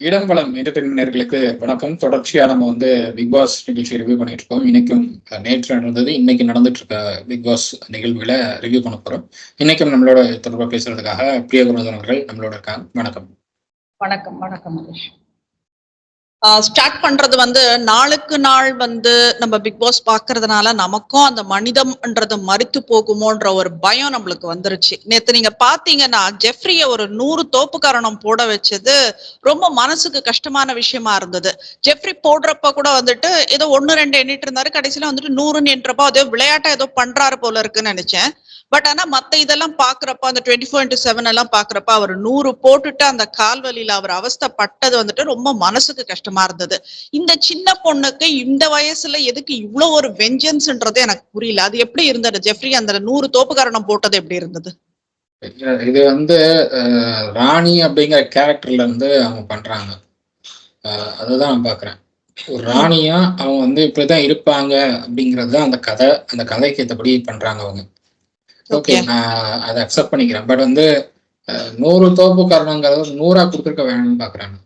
இடம்பலம் entertainment வணக்கம். தொடர்ச்சியா நம்ம பிக் பாஸ் நிகழ்ச்சி ரிவ்யூ பண்ணிட்டு இருக்கோம். இன்னைக்கும் நேற்று நடந்தது, இன்னைக்கு நடந்துட்டு இருக்க பிக் பாஸ் நிகழ்வுகளை ரிவ்யூ பண்ண போறோம். இன்னைக்கும் நம்மளோட தொடர்பா பேசுறதுக்காக பிரியகுருதன் அவர்கள் நம்மளோட இருக்காங்க. வணக்கம். வணக்கம். வணக்கம் மகேஷ். ஸ்டார்ட் பண்றது நாளுக்கு நாள் நம்ம பிக் பாஸ் பாக்குறதுனால நமக்கும் அந்த மனிதம்ன்றது மறித்து போகுமோன்ற ஒரு பயம் நம்மளுக்கு வந்துருச்சு. நேத்து நீங்க பாத்தீங்கன்னா ஜெஃப்ரிய ஒரு 100 தோப்புக்காரணம் போட வச்சது ரொம்ப மனசுக்கு கஷ்டமான விஷயமா இருந்தது. ஜெஃப்ரி போடுறப்ப கூட ஏதோ 1-2 எண்ணிட்டு இருந்தாரு, கடைசியில 100 என்றப்போ அதே விளையாட்டா ஏதோ பண்றாரு போல இருக்குன்னு நினைச்சேன். பட் ஆனா மத்த இதெல்லாம் பாக்குறப்ப அந்த 24/7 எல்லாம் பாக்குறப்ப அவர் 100 போட்டுட்டு அந்த கால்வலியில அவர் அவஸ்தைப்பட்டது ரொம்ப மனசுக்கு கஷ்டமா இருந்தது. இந்த சின்ன பொண்ணுக்கு இந்த வயசுல எதுக்கு இவ்வளவு ஒரு வெஞ்சன்ஸ்ன்றது எனக்கு புரியல. அது எப்படி இருந்தது? ஜெஃப்ரி அந்த 100 தோப்புக்காரணம் போட்டது எப்படி இருந்தது? இது ராணி அப்படிங்கிற கேரக்டர்ல அவங்க பண்றாங்க. அதுதான் நான் பாக்குறேன். ஒரு ராணியா அவங்க இப்படிதான் இருப்பாங்க அப்படிங்கிறது தான் அந்த கதைக்கு ஏற்றபடி பண்றாங்க அவங்க. ஓகே, நான் அதை அக்செப்ட் பண்ணிக்கிறேன். பட் 100 தோப்பு காரணங்கிறது 100 கொடுத்துருக்க வேணும்னு பாக்குறாங்க.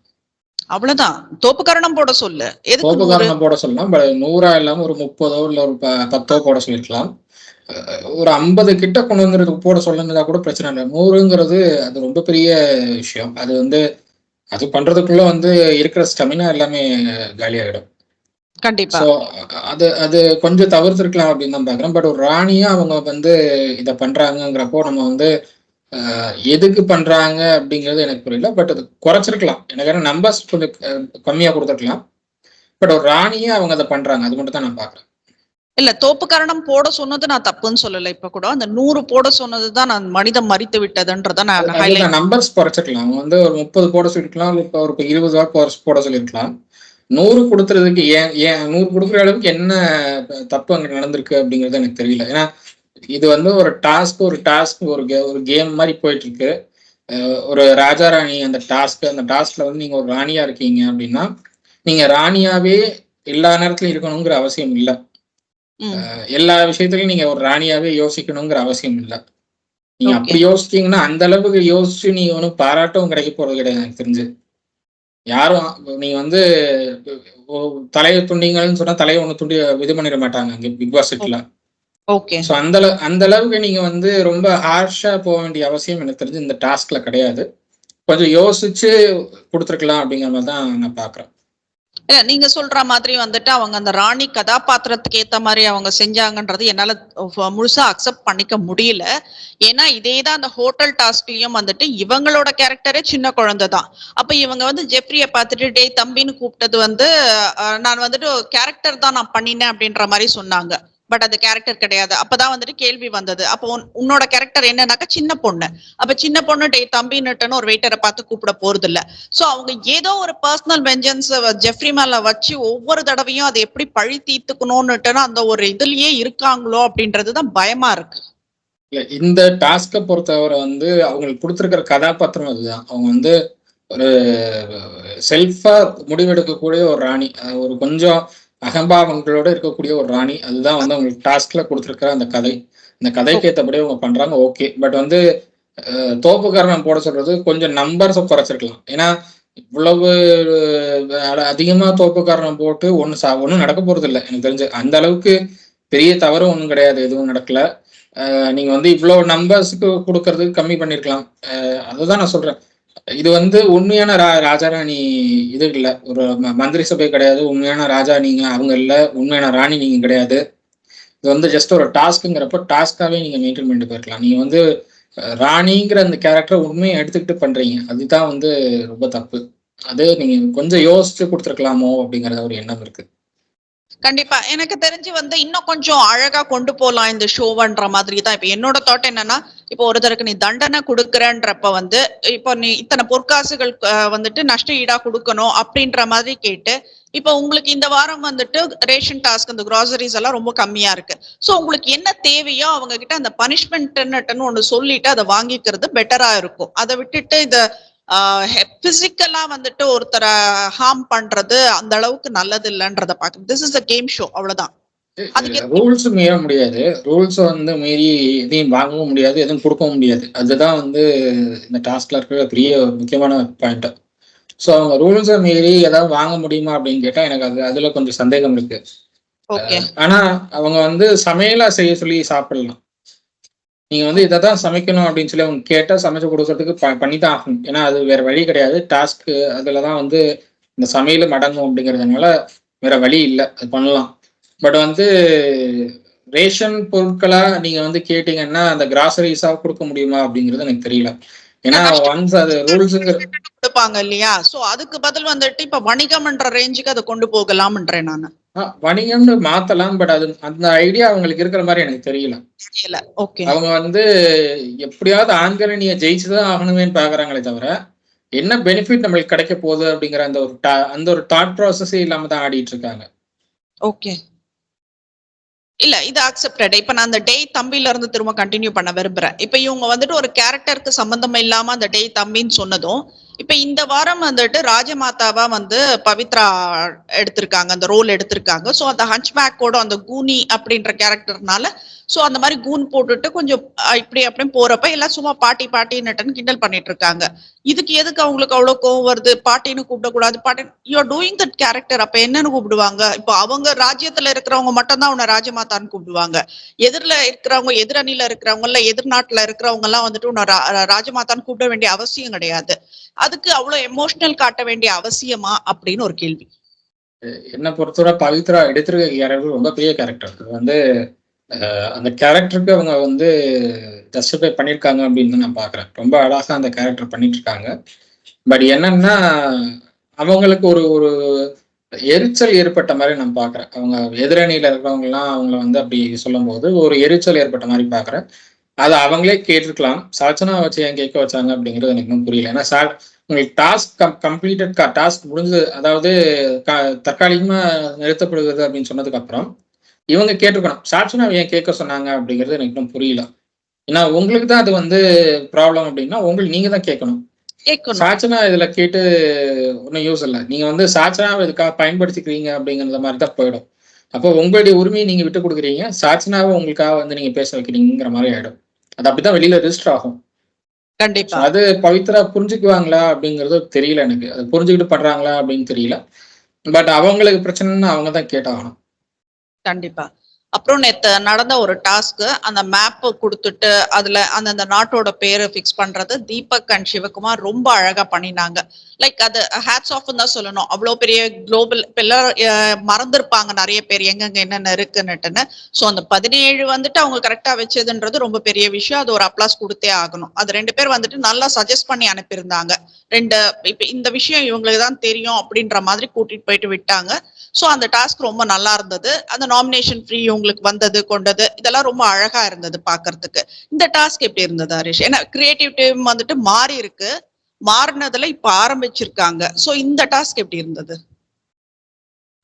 அவ்வளவுதான். தோப்பு காரணம் போட சொல்லு, தோப்பு காரணம் போட சொல்லலாம். பட் 100 இல்லாம ஒரு 30 இல்ல ஒரு 10 போட சொல்லிருக்கலாம். ஒரு 50 கிட்ட கொண்டு வந்துருக்கு போட சொல்லுங்களா கூட பிரச்சனை இல்லை. 100ங்கிறது அது ரொம்ப பெரிய விஷயம். அது அது பண்றதுக்குள்ள இருக்கிற ஸ்டெமினா எல்லாமே காலியாயிடும். கண்டிப்பா. சோ அது அது கொஞ்சம் தவிர்த்திருக்கலாம் அப்படின்னு தான் பாக்குறேன். பட் ஒரு ராணியா அவங்க இதை பண்றாங்கிறப்போ நம்ம எதுக்கு பண்றாங்க அப்படிங்கிறது எனக்கு புரியல. பட் அது குறைச்சிருக்கலாம். எனக்கு நம்பர்ஸ் கொஞ்சம் கம்மியா கொடுத்துருக்கலாம். பட் ஒரு ராணியா அவங்க அதை பண்றாங்க, அது மட்டும் தான் நான் பாக்குறேன். இல்ல, தோப்பு காரணம் போட சொன்னது நான் தப்புன்னு சொல்லல. இப்ப கூட அந்த 100 போட சொன்னதுதான் நான் மனிதம் மறித்து விட்டதுன்றத நான் நம்பர்ஸ் குறைச்சிருக்கலாம். அவங்க ஒரு 30 போட சொல்லிருக்கலாம், இப்ப ஒரு 20 போட சொல்லிருக்கலாம். 100 கொடுத்துறதுக்கு ஏன் 100 கொடுக்குற அளவுக்கு என்ன தப்பு அங்க நடந்திருக்கு அப்படிங்கிறது எனக்கு தெரியல. ஏன்னா இது ஒரு டாஸ்க் ஒரு கேம் மாதிரி போயிட்டு இருக்கு. ஒரு ராஜா ராணி அந்த டாஸ்க்ல நீங்க ஒரு ராணியா இருக்கீங்க அப்படின்னா நீங்க ராணியாவே எல்லா நேரத்திலும் இருக்கணுங்கிற அவசியம் இல்லை. எல்லா விஷயத்திலையும் நீங்க ஒரு ராணியாவே யோசிக்கணுங்கிற அவசியம் இல்லை. நீங்க அப்படி யோசிச்சீங்கன்னா அந்த அளவுக்கு யோசிச்சு நீங்க ஒன்றும் பாராட்டும் கிடைக்க போறது கிடையாது எனக்கு தெரிஞ்சு. யாரும் நீங்க தலையை துண்டிங்கன்னு சொன்னா தலையை ஒண்ணு துண்டி இது பண்ணிட மாட்டாங்க இங்க பிக் பாஸ் வீட்ல. சோ அந்த அளவுக்கு நீங்க ரொம்ப ஹார்ஷா போக வேண்டிய அவசியம் எனக்கு தெரிஞ்சு இந்த டாஸ்க்ல கிடையாது. கொஞ்சம் யோசிச்சு கொடுத்துருக்கலாம் அப்படிங்கிற மாதிரி தான் நான் பாக்குறேன். இல்ல, நீங்க சொல்ற மாதிரி அவங்க அந்த ராணி கதாபாத்திரத்துக்கு ஏத்த மாதிரி அவங்க செஞ்சாங்கன்றது என்னால முழுசா அக்செப்ட் பண்ணிக்க முடியல. ஏன்னா இதேதான் அந்த ஹோட்டல் டாஸ்க்லயும் இவங்களோட கேரக்டரே சின்ன குழந்தை தான். அப்ப இவங்க ஜெஃப்ரிய பார்த்துட்டு டே தம்பின்னு கூப்பிட்டது நான் கேரக்டர் தான் நான் பண்ணினேன் அப்படின்ற மாதிரி சொன்னாங்க. பட் அது கேரக்டர் கிடையாது. அப்பதான் கேள்வி வந்தது, அப்போ உன்னோட கேரக்டர் என்னன்னாக்கா சின்ன பொண்ணு. அப்ப சின்ன பொண்ணு டே தம்பின்னுட்டுன்னு ஒரு வெயிட்டரை பார்த்து கூப்பிட போறது இல்ல. சோ அவங்க ஏதோ ஒரு பர்சனல் வெஞ்சன்ஸ் ஜெஃப்ரி மேல வச்சு ஒவ்வொரு தடவையும் அதை எப்படி பழி தீர்த்துக்கணும்னுட்டு அந்த ஒரு இதுலயே இருக்காங்களோ அப்படின்றதுதான் பயமா இருக்கு. இந்த டாஸ்கை பொறுத்தவரை அவங்களுக்கு கொடுத்துருக்கிற கதாபாத்திரம் அதுதான். அவங்க ஒரு செல்ஃபா முடிவெடுக்கக்கூடிய ஒரு ராணி, ஒரு கொஞ்சம் அகம்பாவங்களோட இருக்கக்கூடிய ஒரு ராணி. அதுதான் அவங்களுக்கு டாஸ்க்ல கொடுத்துருக்கிற அந்த கதைக்கு ஏற்றபடி அவங்க பண்றாங்க. ஓகே, பட் தோப்புக்காரணம் போட சொல்றது கொஞ்சம் நம்பர்ஸை குறைச்சிருக்கலாம். ஏன்னா இவ்வளவு அதிகமா தோப்புக்காரணம் போட்டு ஒன்றும் நடக்க போறது இல்லை எனக்கு தெரிஞ்சு. அந்த அளவுக்கு பெரிய தவறும் ஒன்றும் கிடையாது, எதுவும் நடக்கல. நீங்க இவ்வளவு நம்பர்ஸுக்கு கொடுக்கறதுக்கு கம்மி பண்ணிருக்கலாம். அதுதான் நான் சொல்றேன். இது உண்மையான ராஜாராணி இது இல்ல, ஒரு மந்திரி சபை கிடையாது. உண்மையான ராஜா நீங்க அவங்க இல்ல, உண்மையான ராணி நீங்க கிடையாது. இது ஜஸ்ட் ஒரு டாஸ்க்குங்கிறப்ப டாஸ்காவே நீங்க மெயின்டைன் பண்ணிட்டு போயிருக்கலாம். நீங்க ராணிங்கிற அந்த கேரக்டர் உண்மையை எடுத்துக்கிட்டு பண்றீங்க, அதுதான் ரொம்ப தப்பு. அது நீங்க கொஞ்சம் யோசிச்சு கொடுத்துருக்கலாமோ அப்படிங்கறத ஒரு எண்ணம் இருக்கு. கண்டிப்பா. எனக்கு தெரிஞ்சு இன்னும் கொஞ்சம் அழகா கொண்டு போலாம் இந்த ஷோவன்ற மாதிரி தான். இப்ப என்னோட தாட் என்னன்னா, இப்போ ஒருத்தருக்கு நீ தண்டனை கொடுக்குறன்றப்ப இப்போ நீ இத்தனை பொற்காசுகள் நஷ்ட ஈடா கொடுக்கணும் அப்படின்ற மாதிரி கேட்டு, இப்போ உங்களுக்கு இந்த வாரம் ரேஷன் டாஸ்க் அந்த கிராசரிஸ் எல்லாம் ரொம்ப கம்மியா இருக்கு. சோ உங்களுக்கு என்ன தேவையோ அவங்க கிட்ட அந்த பனிஷ்மெண்ட்னு ஒண்ணு சொல்லிட்டு அதை வாங்கிக்கிறது பெட்டரா இருக்கும். அதை விட்டுட்டு இத பிசிக்கலா ஒருத்தரை ஹார்ம் பண்றது அந்த அளவுக்கு நல்லது இல்லைன்றத பாக்குறேன். This is a game show, அவ்வளவுதான். ரூல்ஸ் மீற முடியாது. ரூல்ஸ் மீறி எதையும் வாங்கவும் முடியாது, எதுவும் கொடுக்கவும் முடியாது. அதுதான் இந்த டாஸ்க்ல இருக்கிற பெரிய முக்கியமான பாயிண்ட். ஸோ அவங்க ரூல்ஸை மீறி ஏதாவது வாங்க முடியுமா அப்படின்னு கேட்டா எனக்கு அதுல கொஞ்சம் சந்தேகம் இருக்கு. ஓகே ஆனா அவங்க வந்து சமையலா செய்ய சொல்லி சாப்பிடலாம். நீங்க வந்து இதை தான் சமைக்கணும் அப்படின்னு சொல்லி அவங்க கேட்டா சமைச்சு கொடுக்கறதுக்கு பண்ணி தான் ஆகணும். ஏன்னா அது வேற வழி கிடையாது. டாஸ்க் அதுலதான் வந்து இந்த சமையலும் அடங்கும் அப்படிங்கிறதுனால வேற வழி இல்லை, அது பண்ணலாம். பட் வந்து ரேஷன் பொருட்களா நீங்க வந்து கேட்டீங்கன்னா அந்த கிராசரிஸா கொடுக்க முடியுமா அப்படிங்கிறது எனக்கு தெரியல. ஏன்னா ஒன்ஸ் அது ரூல்ஸுங்கிற கொடுப்பாங்க இல்லையா? சோ அதுக்கு பதில் வந்துட்டு இப்ப வணிகம்ன்ற ரேஞ்சுக்கு அதை கொண்டு போகலாம்ன்றேன் நானு. வணிகம்னு மாத்தலாம். பட் அது அந்த ஐடியா அவங்களுக்கு இருக்கிற மாதிரி எனக்கு தெரியல. ஓகே அவங்க வந்து எப்படியாவது ஆண்கரணியை ஜெயிச்சுதான் ஆகணுமேன்னு பாக்குறாங்களே தவிர என்ன பெனிஃபிட் நம்மளுக்கு கிடைக்க போகுது அப்படிங்கிற அந்த ஒரு தாட் ப்ராசஸே இல்லாம தான் ஆடிட்டு இருக்காங்க. ஓகே இல்ல இது அக்செப்டட். இப்ப நான் அந்த டே தம்பில இருந்து திரும்ப கண்டினியூ பண்ண விரும்புறேன். இப்ப இவங்க வந்துட்டு ஒரு கேரக்டருக்கு சம்பந்தம் இல்லாம அந்த டே தம்பின்னு சொன்னதும், இப்ப இந்த வாரம் வந்துட்டு ராஜமாதாவா வந்து பவித்ரா எடுத்திருக்காங்க, அந்த ரோல் எடுத்திருக்காங்க. சோ அந்த ஹன்ச்பேக்கோட அந்த கூனி அப்படின்ற கேரக்டர்னால சோ அந்த மாதிரி கூன் போட்டுட்டு கொஞ்சம் இப்படி அப்படின்னு போறப்ப எல்லாம் சும்மா பாட்டி பாட்டின்னு கிண்டல் பண்ணிட்டு இருக்காங்க. இதுக்கு எதுக்கு அவங்களுக்கு அவ்வளவு கோவம் வருது? பாட்டின்னு கூப்பிடக்கூடாது, பாட்டி you are doing that character. அப்ப என்னன்னு கூப்பிடுவாங்க? இப்போ அவங்க ராஜ்யத்துல இருக்கிறவங்க மட்டும் தான் உன்னை ராஜமாதான்னு கூப்பிடுவாங்க. எதிரில இருக்கிறவங்க, எதிரணியில இருக்கிறவங்க இல்ல எதிர்நாட்டுல இருக்கிறவங்க எல்லாம் வந்துட்டு உன்னை ராஜமாதான்னு கூப்பிட வேண்டிய அவசியம் கிடையாது. அதுக்கு அவ்வளவு எமோஷனல் காட்ட வேண்டிய அவசியமா அப்படின்னு ஒரு கேள்வி. என்ன பொறுத்தவரை பவித்ரா எடுத்திருக்க கேரக்டர் ரொம்ப பெரிய கேரக்டர். வந்து அந்த கேரக்டருக்கு அவங்க வந்து ஜஸ்டிஃபை பண்ணியிருக்காங்க அப்படின்னு நான் பாக்குறேன். ரொம்ப அழகா அந்த கேரக்டர் பண்ணிட்டு இருக்காங்க. பட் என்னன்னா அவங்களுக்கு ஒரு ஒரு எரிச்சல் ஏற்பட்ட மாதிரி நான் பாக்குறேன். அவங்க எதிரணியில இருக்கிறவங்க எல்லாம் அவங்கள வந்து அப்படி சொல்லும் போது ஒரு எரிச்சல் ஏற்பட்ட மாதிரி பாக்குறேன். அதை அவங்களே கேட்டிருக்கலாம். சாச்சனா வச்சு ஏன் கேட்க வச்சாங்க அப்படிங்கிறது எனக்கு இன்னும் புரியல. ஏன்னா உங்களுக்கு டாஸ்க் கம்ப்ளீட்டட் டாஸ்க் முடிஞ்சது, அதாவது தற்காலிகமா நிறுத்தப்படுகிறது அப்படின்னு சொன்னதுக்கு அப்புறம் இவங்க கேட்டுக்கணும். சாட்சினா ஏன் கேட்க சொன்னாங்க அப்படிங்கிறது எனக்கு இன்னும் புரியல. ஏன்னா உங்களுக்கு தான் அது வந்து ப்ராப்ளம் அப்படின்னா உங்களுக்கு நீங்க தான் கேட்கணும். சாட்சனா இதுல கேட்டு ஒன்றும் யூஸ் இல்லை. நீங்க வந்து சாட்சனாவை இதுக்காக பயன்படுத்திக்கிறீங்க அப்படிங்கிற மாதிரி தான் போயிடும். அப்போ உங்களுடைய உரிமையை நீங்க விட்டு கொடுக்குறீங்க, சாட்சனாவை உங்களுக்காக வந்து நீங்க பேச வைக்கிறீங்கிற மாதிரி ஆயிடும். அது அப்படிதான் வெளியில ரெஜிஸ்டர் ஆகும். கண்டிப்பா அது பவித்ரா புரிஞ்சுக்குவாங்களா அப்படிங்கறது தெரியல எனக்கு. அது புரிஞ்சுக்கிட்டு பண்றாங்களா அப்படின்னு தெரியல. பட் அவங்களுக்கு பிரச்சனைன்னு அவங்க தான் கேட்டாகணும். கண்டிப்பா. அப்புறம் நேத்து நடந்த ஒரு டாஸ்க், அந்த மேப் கொடுத்துட்டு அதுல அந்த நாட்டோட பேரை பிக்ஸ் பண்றது தீபக் அண்ட் சிவகுமார் ரொம்ப அழகா பண்ணினாங்க. லைக் அது ஹேட்ஸ் ஆஃப் தான் சொல்லணும். அவ்வளவு பெரிய குளோபல் மறந்துருப்பாங்க நிறைய பேர் எங்கெங்க என்னென்ன இருக்குன்னுட்டுன்னு. சோ அந்த 17 வந்துட்டு அவங்க கரெக்டா வச்சதுன்றது ரொம்ப பெரிய விஷயம். அது ஒரு அப்ளாஸ் கொடுத்தே ஆகணும். அது 2 பேர் வந்துட்டு நல்லா சஜஸ்ட் பண்ணி அனுப்பியிருந்தாங்க. இப்ப இந்த விஷயம் இவங்களுக்கு தான் தெரியும் அப்படின்ற மாதிரி கூட்டிட்டு போயிட்டு விட்டாங்க. சோ அந்த டாஸ்க் ரொம்ப நல்லா இருந்தது. அந்த நாமினேஷன் ஃப்ரீ உங்களுக்கு வந்தது கொண்டது இதெல்லாம் ரொம்ப அழகா இருந்தது பாக்குறதுக்கு. இந்த டாஸ்க் எப்படி இருந்தது ஹரிஷ்? ஏன்னா கிரியேட்டிவ் டீம் வந்துட்டு மாறி இருக்கு, மாறினதுல இப்ப ஆரம்பிச்சிருக்காங்க. சோ இந்த டாஸ்க் எப்படி இருந்தது?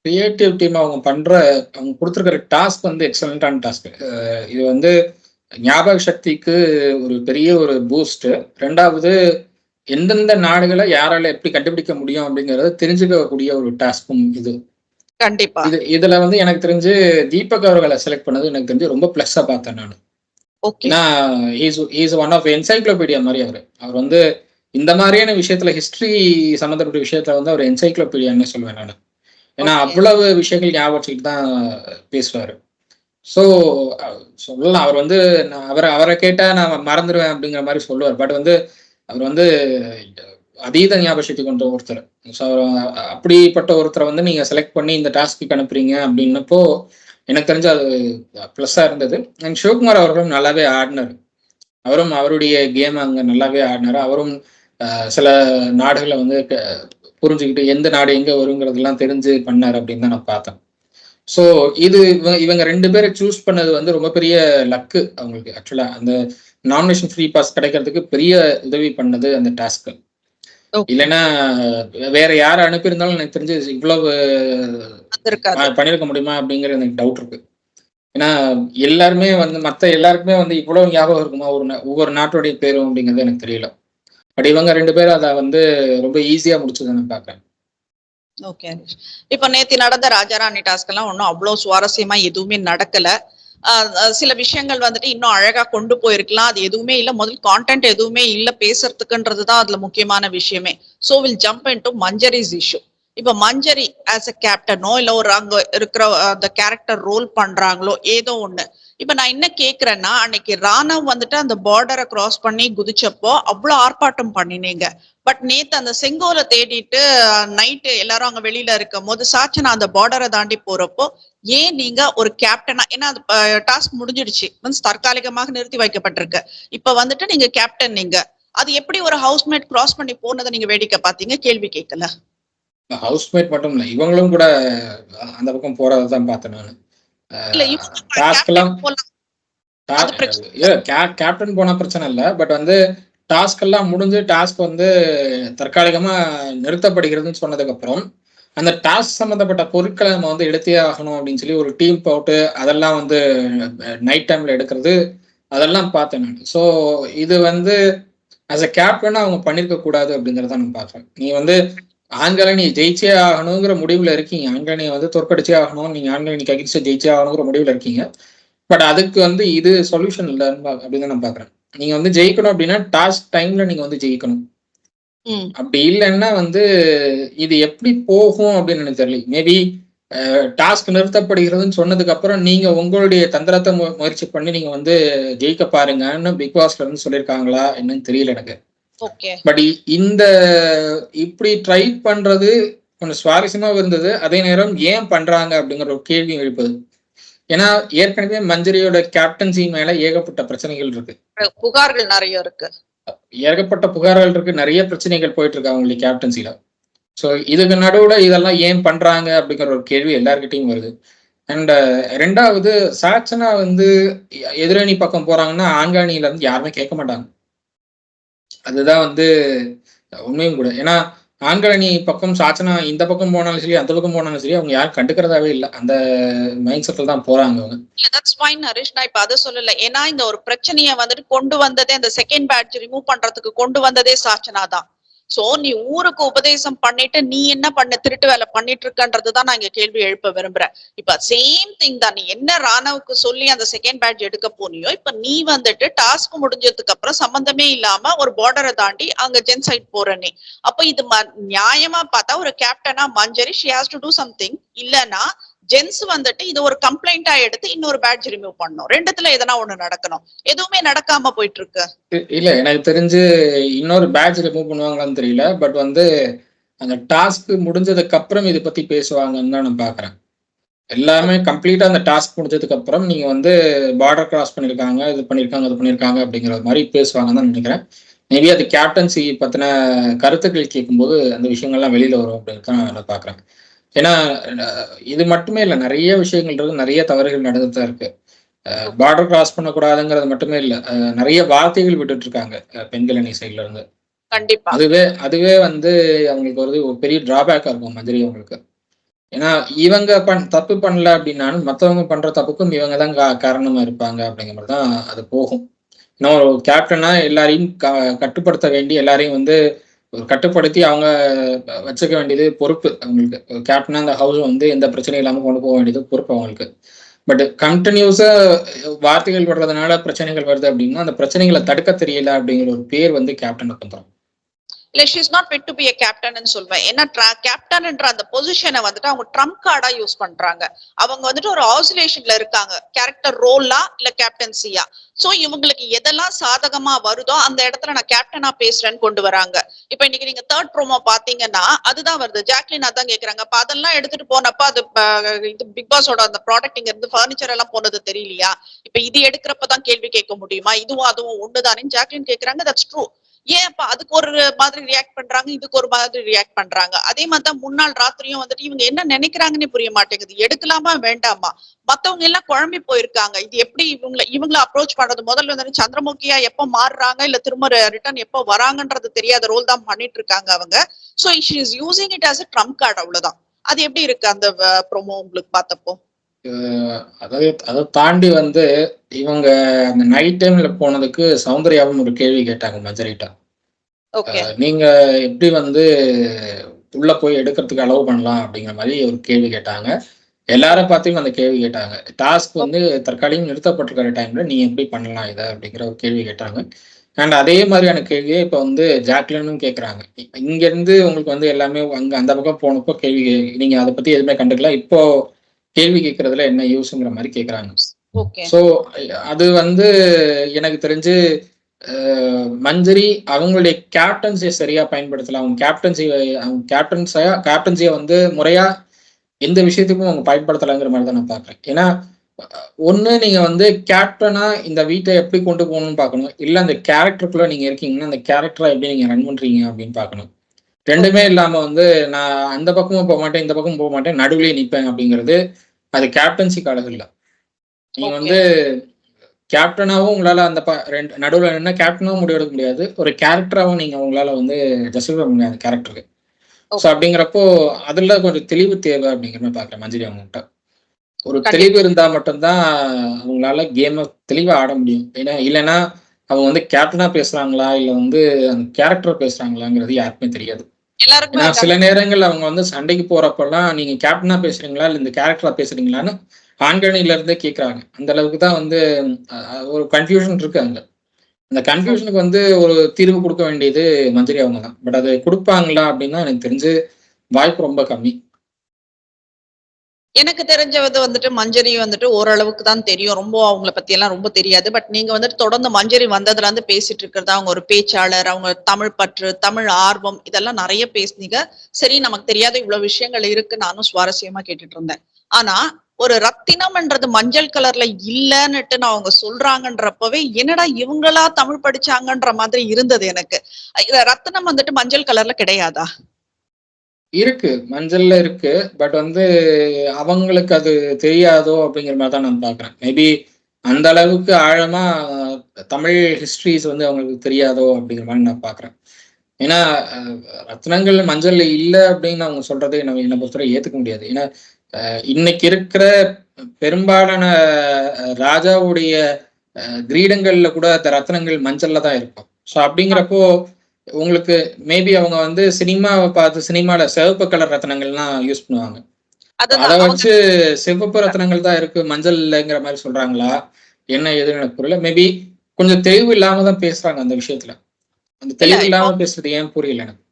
கிரியேட்டிவ் டீம் அவங்க கொடுத்துருக்கிற டாஸ்க் வந்து எக்ஸலண்டான டாஸ்க். இது வந்து ஞாபக சக்திக்கு ஒரு பெரிய ஒரு பூஸ்ட். ரெண்டாவது எந்தெந்த நாடுகளை யாரால எப்படி கண்டுபிடிக்க முடியும் அப்படிங்கறத தெரிஞ்சுக்கக்கூடிய ஒரு டாஸ்கும் இது. கண்டிப்பா இதுல வந்து எனக்கு தெரிஞ்சு தீபக் அவர்களை செலக்ட் பண்ணது எனக்கு தெரிஞ்சு ரொம்ப பிளஸ்ஸா பார்த்தேன் நான். ஏன்னா இஸ் ஒன் ஆஃப் என்சைக்ளோபீடியா மாதிரி அவர் வந்து இந்த மாதிரியான விஷயத்துல ஹிஸ்டரி சம்மந்தப்பட்ட விஷயத்துல வந்து அவர் என்சைக்ளோபீடியான்னு சொல்லுவேன் நான். ஏன்னா அவ்வளவு விஷயங்கள் ஞாபகம் வச்சுக்கிட்டு தான் பேசுவாரு. ஸோ சொல்லலாம் அவர் வந்து அவரை கேட்டா நான் மறந்துடுவேன் அப்படிங்கிற மாதிரி சொல்லுவார். பட் வந்து அவர் வந்து அதீத ஞாபக சக்தி கொண்ட ஒருத்தர். ஸோ அப்படிப்பட்ட ஒருத்தரை வந்து நீங்க செலக்ட் பண்ணி இந்த டாஸ்க்கு அனுப்புறீங்க அப்படின்னப்போ எனக்கு தெரிஞ்சு அது ப்ளஸ்ஸா இருந்தது. அண்ட் சிவகுமார் அவர்களும் நல்லாவே ஆடினார். அவரும் அவருடைய கேம் அங்க நல்லாவே ஆடினார். அவரும் சில நாடுகளை வந்து புரிஞ்சுக்கிட்டு எந்த நாடு எங்க வருங்கிறதெல்லாம் தெரிஞ்சு பண்ணார் அப்படின்னு தான் நான் பார்த்தேன். ஸோ இவங்க 2 பேரை சூஸ் பண்ணது வந்து ரொம்ப பெரிய லக்கு அவங்களுக்கு. ஆக்சுவலா அந்த நாமினேஷன் ஃப்ரீ பாஸ் கிடைக்கிறதுக்கு பெரிய உதவி பண்ணது அந்த டாஸ்க். இல்லைன்னா வேற யாரை அனுப்பியிருந்தாலும் எனக்கு தெரிஞ்சு இவ்வளவு பண்ணிருக்க முடியுமா அப்படிங்கிற எனக்கு டவுட் இருக்கு. ஏன்னா எல்லாருமே வந்து மத்த எல்லாருக்குமே வந்து இவ்வளவு ஞாபகம் இருக்குமா ஒவ்வொரு நாட்டுடைய பேரும் அப்படிங்கிறது எனக்கு தெரியல. பட் இவங்க 2 பேரும் அதை வந்து ரொம்ப ஈஸியா முடிச்சதை நான் பாக்குறேன். ஓகே. இப்ப நேத்து நடந்த ராஜாராணி டாஸ்க் எல்லாம் ஒன்னும் அவ்வளவு சுவாரஸ்யமா எதுவுமே நடக்கல. சில விஷயங்கள் வந்துட்டு இன்னும் அழகா கொண்டு போயிருக்கலாம். அது எதுவுமே இல்ல. முதல் கான்டென்ட் எதுவுமே இல்ல பேசுறதுக்குன்றதுதான் அதுல முக்கியமான விஷயமே. So will jump into Manjari's issue. இப்ப மஞ்சரி ஆஸ் அ கேப்டனோ இல்ல ஒரு அங்க இருக்கிற அந்த கேரக்டர் ரோல் பண்றாங்களோ ஏதோ ஒண்ணு. இப்ப நான் என்ன கேக்குறேன்னா, அன்னைக்கு ராணவ் வந்துட்டு அந்த பார்டரை கிராஸ் பண்ணி குதிச்சப்போ அவ்வளவு ஆர்ப்பாட்டம் பண்ணினீங்க. பட் நேத்து அந்த செங்கோலை தேடிட்டு நைட்டு எல்லாரும் அங்க வெளியில இருக்கும் போது சாச்சனா அந்த பார்டரை தாண்டி போறப்போ ஏன் நீங்க ஒரு கேப்டனா, ஏன்னா அது டாஸ்க் முடிஞ்சிடுச்சு, மீன்ஸ் தற்காலிகமாக நிறுத்தி வைக்கப்பட்டிருக்கு. இப்ப வந்துட்டு நீங்க கேப்டன், நீங்க அது எப்படி ஒரு ஹவுஸ்மேட் கிராஸ் பண்ணி போனதை நீங்க வேடிக்கை பார்த்தீங்க? கேள்வி கேட்கல. ஹவுஸ்மேட் மட்டும் இல்ல, இவங்களும் கூட அந்த பக்கம் போறதான் பார்த்தேன் நான். இல்ல டாஸ்க் எல்லாம் அது பிரச்சனை. கேப்டன் போன பிரச்சனை இல்லை. பட் வந்து டாஸ்க் எல்லாம் முடிஞ்சு டாஸ்க் வந்து தற்காலிகமா நிறுத்தப்படுகிறதுன்னு சொன்னதுக்கு அப்புறம் அந்த டாஸ்க் சம்பந்தப்பட்ட பொருட்களை நம்ம வந்து எடுத்தே ஆகணும் அப்படின்னு சொல்லி ஒரு டீம் போட்டு அதெல்லாம் வந்து நைட் டைம்ல எடுக்கிறது, அதெல்லாம் பார்த்தேன் நான். ஸோ இது வந்து ஆஸ் அ கேப்டனா அவங்க பண்ணிருக்க கூடாது அப்படிங்கறத நான் பார்க்குறேன். நீ வந்து ஆண்களை ஜெயிச்சே ஆகணுங்கிற முடிவுல இருக்கீங்க, ஆண்களை வந்து தோற்கடிச்சே ஆகணும், நீங்க ஆண்களை அகின்ஸ்ட் ஜெயிச்சே ஆகணுங்கிற முடிவுல இருக்கீங்க. பட் அதுக்கு வந்து இது சொல்யூஷன் இல்லைன்னு அப்படின்னு நான் பாக்குறேன். நீங்க வந்து ஜெயிக்கணும் அப்படின்னா டாஸ்க் டைம்ல நீங்க வந்து ஜெயிக்கணும். அப்படி இல்லைன்னா வந்து இது எப்படி போகும் அப்படின்னு எனக்கு தெரியல. மேபி டாஸ்க் நிறுத்தப்படுகிறதுன்னு சொன்னதுக்கு அப்புறம் நீங்க உங்களுடைய தந்திரத்தை முயற்சி பண்ணி நீங்க வந்து ஜெயிக்க பாருங்கன்னு பிக் பாஸ்ல இருந்து சொல்லியிருக்காங்களா என்னன்னு தெரியல எனக்கு. பட் இந்த இப்படி ட்ரை பண்றது கொஞ்சம் சுவாரஸ்யமா இருந்தது. அதே நேரம் ஏன் பண்றாங்க அப்படிங்கிற ஒரு கேள்வி எழுப்புது. ஏன்னா ஏற்கனவே மஞ்சரியோட கேப்டன்சி மேல ஏகப்பட்ட பிரச்சனைகள் இருக்கு, புகார்கள் நிறைய இருக்கு, ஏகப்பட்ட புகார்கள் இருக்கு, நிறைய பிரச்சனைகள் போயிட்டு இருக்கு அவங்களுடைய கேப்டன்சில. ஸோ இதுக்கு நடுவுல இதெல்லாம் ஏன் பண்றாங்க அப்படிங்கிற ஒரு கேள்வி எல்லார்கிட்டையும் வருது. அண்ட் ரெண்டாவது, சாச்சனா வந்து எதிரணி பக்கம் போறாங்கன்னா ஆண்காணியில இருந்து யாருமே கேட்க மாட்டாங்க. அதுதான் வந்து உண்மையும் கூட. ஏன்னா ஆண்களணி பக்கம் சாச்சனா இந்த பக்கம் போனாலும் சரி அந்த பக்கம் போனாலும் சரி அவங்க யாரும் கண்டுக்கிறதாவே இல்லை. அந்த மைண்ட் செட்டில் தான் போறாங்க அவங்க. தட்ஸ் ஃபைன் ஹரிஷ், நான் இப்ப அதை சொல்லல. ஏன்னா இந்த ஒரு பிரச்சனையை வந்துட்டு கொண்டு வந்ததே, அந்த செகண்ட் பேட்ச் ரிமூவ் பண்றதுக்கு கொண்டு வந்ததே சாச்சனா தான். சோ நீ ஊருக்கு உபதேசம் பண்ணிட்டு நீ என்ன பண்ண திருட்டு வேலை பண்ணிட்டு இருக்கன்றதுதான் நான் இங்க கேள்வி எழுப்ப விரும்புறேன். இப்ப சேம் திங் தான். நீ என்ன ராணவுக்கு சொல்லி அந்த செகண்ட் பேட்ச் எடுக்க போனியோ, இப்ப நீ வந்துட்டு டாஸ்க் முடிஞ்சதுக்கு அப்புறம் சம்பந்தமே இல்லாம ஒரு பார்டரை தாண்டி அங்க ஜென் சைட் போற நீ. அப்ப இது நியாயமா பார்த்தா ஒரு கேப்டனா Manjari she has to do something. இல்லனா ஜென்ஸ் வந்துட்டு இது ஒரு கம்ப்ளைண்டா எடுத்து இன்னொரு பேட்ச் ரிமூவ் பண்ணணும். ரெண்டுத்துல எதனா ஒண்ணு நடக்கணும். எதுவுமே நடக்காம போயிட்டு இருக்கு. இல்ல எனக்கு தெரிஞ்சு இன்னொரு பேட்ச் ரிமூவ் பண்ணுவாங்களான்னு தெரியல. பட் வந்து அந்த டாஸ்க் முடிஞ்சதுக்கு அப்புறம் இதை பத்தி பேசுவாங்கன்னு தான் நான் பாக்குறேன். எல்லாமே கம்ப்ளீட்டா அந்த டாஸ்க் முடிஞ்சதுக்கு அப்புறம் நீங்க வந்து பார்டர் கிராஸ் பண்ணிருக்காங்க, இது பண்ணிருக்காங்க, அது பண்ணிருக்காங்க அப்படிங்கிற மாதிரி பேசுவாங்கன்னு தான் நினைக்கிறேன். மேபி அது கேப்டன்சி பத்தின கருத்துக்கள் கேட்கும்போது அந்த விஷயங்கள்லாம் வெளியில வரும் அப்படின்னு தான் நான் பாக்குறேன். ஏன்னா இது மட்டுமே இல்லை, நிறைய விஷயங்கள் இருக்கு, நிறைய தவறுகள் நடந்துட்டு தான் இருக்கு. பார்டர் கிராஸ் பண்ணக்கூடாதுங்கிறது மட்டுமே இல்லை, நிறைய வார்த்தைகள் விட்டுட்டு இருக்காங்க பெண்கள் அணி சைட்ல இருந்து. கண்டிப்பா அதுவே வந்து அவங்களுக்கு ஒரு பெரிய டிராபேக்கா இருக்கும் மஞ்சரி அவங்களுக்கு. ஏன்னா இவங்க தப்பு பண்ணல அப்படின்னாலும் மற்றவங்க பண்ற தப்புக்கும் இவங்க தான் காரணமா இருப்பாங்க அப்படிங்கிற மாதிரி தான் அது போகும். ஏன்னா ஒரு கேப்டனா எல்லாரையும் கட்டுப்படுத்த வேண்டி, எல்லாரையும் வந்து கட்டுப்படுத்தி அவங்க வச்சுக்க வேண்டியது பொறுப்பு அவங்களுக்கு. கேப்டனா அந்த ஹவுஸ் வந்து எந்த பிரச்சனையும் இல்லாம கொண்டு போக வேண்டியது பொறுப்பு அவங்களுக்கு. பட் கண்டினியூஸா வார்த்தைகள் வர்றதுனால பிரச்சனைகள் வருது அப்படின்னா அந்த பிரச்சனைகளை தடுக்க தெரியல அப்படிங்கிற ஒரு பேர் வந்து கேப்டனுக்கு வந்துடும். இல்ல she is not fit to be a captain சொல்வேன். ஏன்னா கேப்டன்ன்ற அந்த பொசிஷனை வந்துட்டு அவங்க ட்ரம்ப் கார்டா யூஸ் பண்றாங்க. அவங்க வந்துட்டு ஒரு ஆசிலேஷன்ல இருக்காங்க, கேரக்டர் ரோலா இல்ல கேப்டன்சியா. சோ இவங்களுக்கு எதெல்லாம் சாதகமா வருதோ அந்த இடத்துல நான் கேப்டனா பேசுறேன்னு கொண்டு வராங்க. இப்ப இன்னைக்கு நீங்க தேர்ட் ப்ரோமோ பாத்தீங்கன்னா அதுதான் வருது. ஜாக்லின் அதான் கேக்குறாங்க. அப்ப அதெல்லாம் எடுத்துட்டு போனப்ப அது பிக் பாஸோட அந்த ப்ராடக்ட் இங்க இருந்து பர்னிச்சர் எல்லாம் போனது தெரியலையா? இப்ப இது எடுக்கிறப்பதான் கேள்வி கேட்க முடியுமா? இதுவும் அதுவும் ஒண்ணுதானே ஜாக்லின் கேக்குறாங்க. That's true. ஏன் அப்ப அதுக்கு ஒரு மாதிரி ரியாக்ட் பண்றாங்க, இதுக்கு ஒரு மாதிரி ரியாக்ட் பண்றாங்க. அதே மாதிரிதான் முன்னாள் ராத்திரியும் வந்துட்டு இவங்க என்ன நினைக்கிறாங்கன்னே புரிய மாட்டேங்குது. எடுக்கலாமா வேண்டாமா? மத்தவங்க எல்லாம் குழம்பி போயிருக்காங்க. இது எப்படி இவங்களை அப்ரோச் பண்றது? முதல்ல வந்து சந்திரமுகியா எப்ப மாறுறாங்க இல்ல திரும்ப ரிட்டர்ன் எப்ப வராங்கன்றது தெரியாத ரோல் தான் பண்ணிட்டு இருக்காங்க அவங்க. So she is using it as a Trump card, அவ்வளவுதான். அது எப்படி இருக்கு அந்த ப்ரோமோ உங்களுக்கு பார்த்தப்போ? அதை தாண்டி வந்து இவங்க அந்த நைட் டைம்ல போனதுக்கு சௌந்தர்யாவும் ஒரு கேள்வி கேட்டாங்க மஞ்சரிட்டா. நீங்க எப்படி வந்து உள்ள போய் எடுக்கிறதுக்கு அலோவ் பண்ணலாம் அப்படிங்கிற மாதிரி ஒரு கேள்வி கேட்டாங்க. எல்லாரும் பார்த்தும் அந்த கேள்வி கேட்டாங்க. டாஸ்க் வந்து தற்காலிகம் நிறுத்தப்பட்டிருக்கிற டைம்ல நீ எப்படி பண்ணலாம் இதை அப்படிங்கிற ஒரு கேள்வி கேட்டாங்க. அண்ட் அதே மாதிரியான கேள்வியை இப்போ வந்து ஜாக்லினும் கேட்குறாங்க. இங்கேருந்து உங்களுக்கு வந்து எல்லாமே அங்கே அந்த பக்கம் போனப்போ கேள்வி நீங்க அதை பத்தி எதுவுமே கண்டுக்கல, இப்போ கேள்வி கேட்கறதுல என்ன யூஸ்ங்கிற மாதிரி கேட்குறாங்க. ஸோ அது வந்து எனக்கு தெரிஞ்சு மஞ்சரி அவங்களுடைய கேப்டன்சியை சரியா பயன்படுத்தலாம். அவங்க கேப்டன்சியை வந்து முறையா எந்த விஷயத்துக்கும் அவங்க பயன்படுத்தலாங்கிற மாதிரி தான் நான் பார்க்குறேன். ஏன்னா ஒன்று நீங்க வந்து கேப்டனா இந்த வீட்டை எப்படி கொண்டு போகணும்னு பார்க்கணும், இல்லை அந்த கேரக்டருக்குள்ள நீங்க இருக்கீங்கன்னா அந்த கேரக்டரை எப்படி நீங்க ரன் பண்றீங்க அப்படின்னு பார்க்கணும். ரெண்டுமே இல்லாம வந்து நான் அந்த பக்கமும் போக மாட்டேன் இந்த பக்கமும் போக மாட்டேன் நடுவுலயே நிற்பேன் அப்படிங்கிறது அது கேப்டன்சிக்கு அழகு இல்லை. நீங்க வந்து கேப்டனாவும் உங்களால அந்த ரெண்டு நடுவில் என்ன கேப்டனாவும் முடிவெடுக்க முடியாது, ஒரு கேரக்டராகவும் நீங்க உங்களால வந்து ஜஸ்டிஃபை முடியாது கேரக்டருக்கு. ஸோ அப்படிங்கிறப்போ அதுல கொஞ்சம் தெளிவு தேவை அப்படிங்கிற மாதிரி பார்க்குறேன் மஞ்சரி அவங்ககிட்ட. ஒரு தெளிவு இருந்தா மட்டும்தான் அவங்களால கேமை தெளிவா ஆட முடியும். ஏன்னா இல்லைன்னா அவங்க வந்து கேப்டனா பேசுறாங்களா இல்ல வந்து அந்த கேரக்டர் பேசுறாங்களாங்கிறது யாருக்குமே தெரியாது. ஏன்னா சில நேரங்கள் அவங்க வந்து சண்டைக்கு போறப்பெல்லாம் நீங்க கேப்டனா பேசுறீங்களா இல்ல இந்த கேரக்டரா பேசுறீங்களான்னு ஆண்கணில இருந்தே கேட்கறாங்க. அந்த அளவுக்கு தான் வந்து ஒரு கன்ஃபியூஷன் இருக்கு அங்க. அந்த கன்ஃபியூஷனுக்கு வந்து ஒரு தீர்வு கொடுக்க வேண்டியது மஞ்சரி அவங்க தான். பட் அது கொடுப்பாங்களா அப்படின்னா எனக்கு தெரிஞ்சு வாய்ப்பு ரொம்ப கம்மி. எனக்கு தெரிஞ்சது வந்துட்டு மஞ்சரி வந்துட்டு ஓரளவுக்கு தான் தெரியும், ரொம்ப அவங்கள பத்தி எல்லாம் ரொம்ப தெரியாது. பட் நீங்க வந்துட்டு தொடர்ந்து மஞ்சரி வந்ததுல இருந்து பேசிட்டு இருக்கிறதா, அவங்க ஒரு பேச்சாளர், அவங்க தமிழ் பற்று, தமிழ் ஆர்வம் இதெல்லாம் நிறைய பேசுனீங்க. சரி, நமக்கு தெரியாத இவ்வளவு விஷயங்கள் இருக்கு, நானும் சுவாரஸ்யமா கேட்டுட்டு இருந்தேன். ஆனா ஒரு ரத்தினம்ன்றது மஞ்சள் கலர்ல இல்லன்னுட்டு நான் அவங்க சொல்றாங்கன்றப்பவே என்னடா இவங்களா தமிழ் படிச்சாங்கன்ற மாதிரி இருந்தது எனக்கு. ரத்தினம் வந்துட்டு மஞ்சள் கலர்ல கிடையாதா? இருக்கு, மஞ்சள்ல இருக்கு. பட் வந்து அவங்களுக்கு அது தெரியாதோ அப்படிங்கிற மாதிரி தான் நான் பாக்குறேன். மேபி அந்த அளவுக்கு ஆழமா தமிழ் ஹிஸ்டரிஸ் வந்து அவங்களுக்கு தெரியாதோ அப்படிங்கிற மாதிரி நான் பாக்குறேன். ஏன்னா ரத்னங்கள் மஞ்சள் இல்லை அப்படின்னு அவங்க சொல்றதை நம்ம என்னை பொறுத்தவரை ஏத்துக்க முடியாது. ஏன்னா இன்னைக்கு இருக்கிற பெரும்பாலான ராஜாவுடைய கிரீடங்கள்ல கூட அந்த ரத்னங்கள் மஞ்சள்ல தான் இருக்கும். ஸோ அப்படிங்கிறப்போ உங்களுக்கு மேபி அவங்க வந்து சினிமாவை பார்த்து சினிமால சிவப்பு கலர் ரத்னங்கள்லாம் யூஸ் பண்ணுவாங்க. அதை வச்சு சிவப்பு ரத்னங்கள் தான் இருக்கு மஞ்சள் இல்லைங்கிற மாதிரி சொல்றாங்களா என்ன எதுன்னு எனக்கு புரியல. மேபி கொஞ்சம் தெளிவு இல்லாம தான் பேசுறாங்க அந்த விஷயத்துல. அந்த தெளிவு இல்லாம பேசுறது ஏன் புரியல எனக்கு.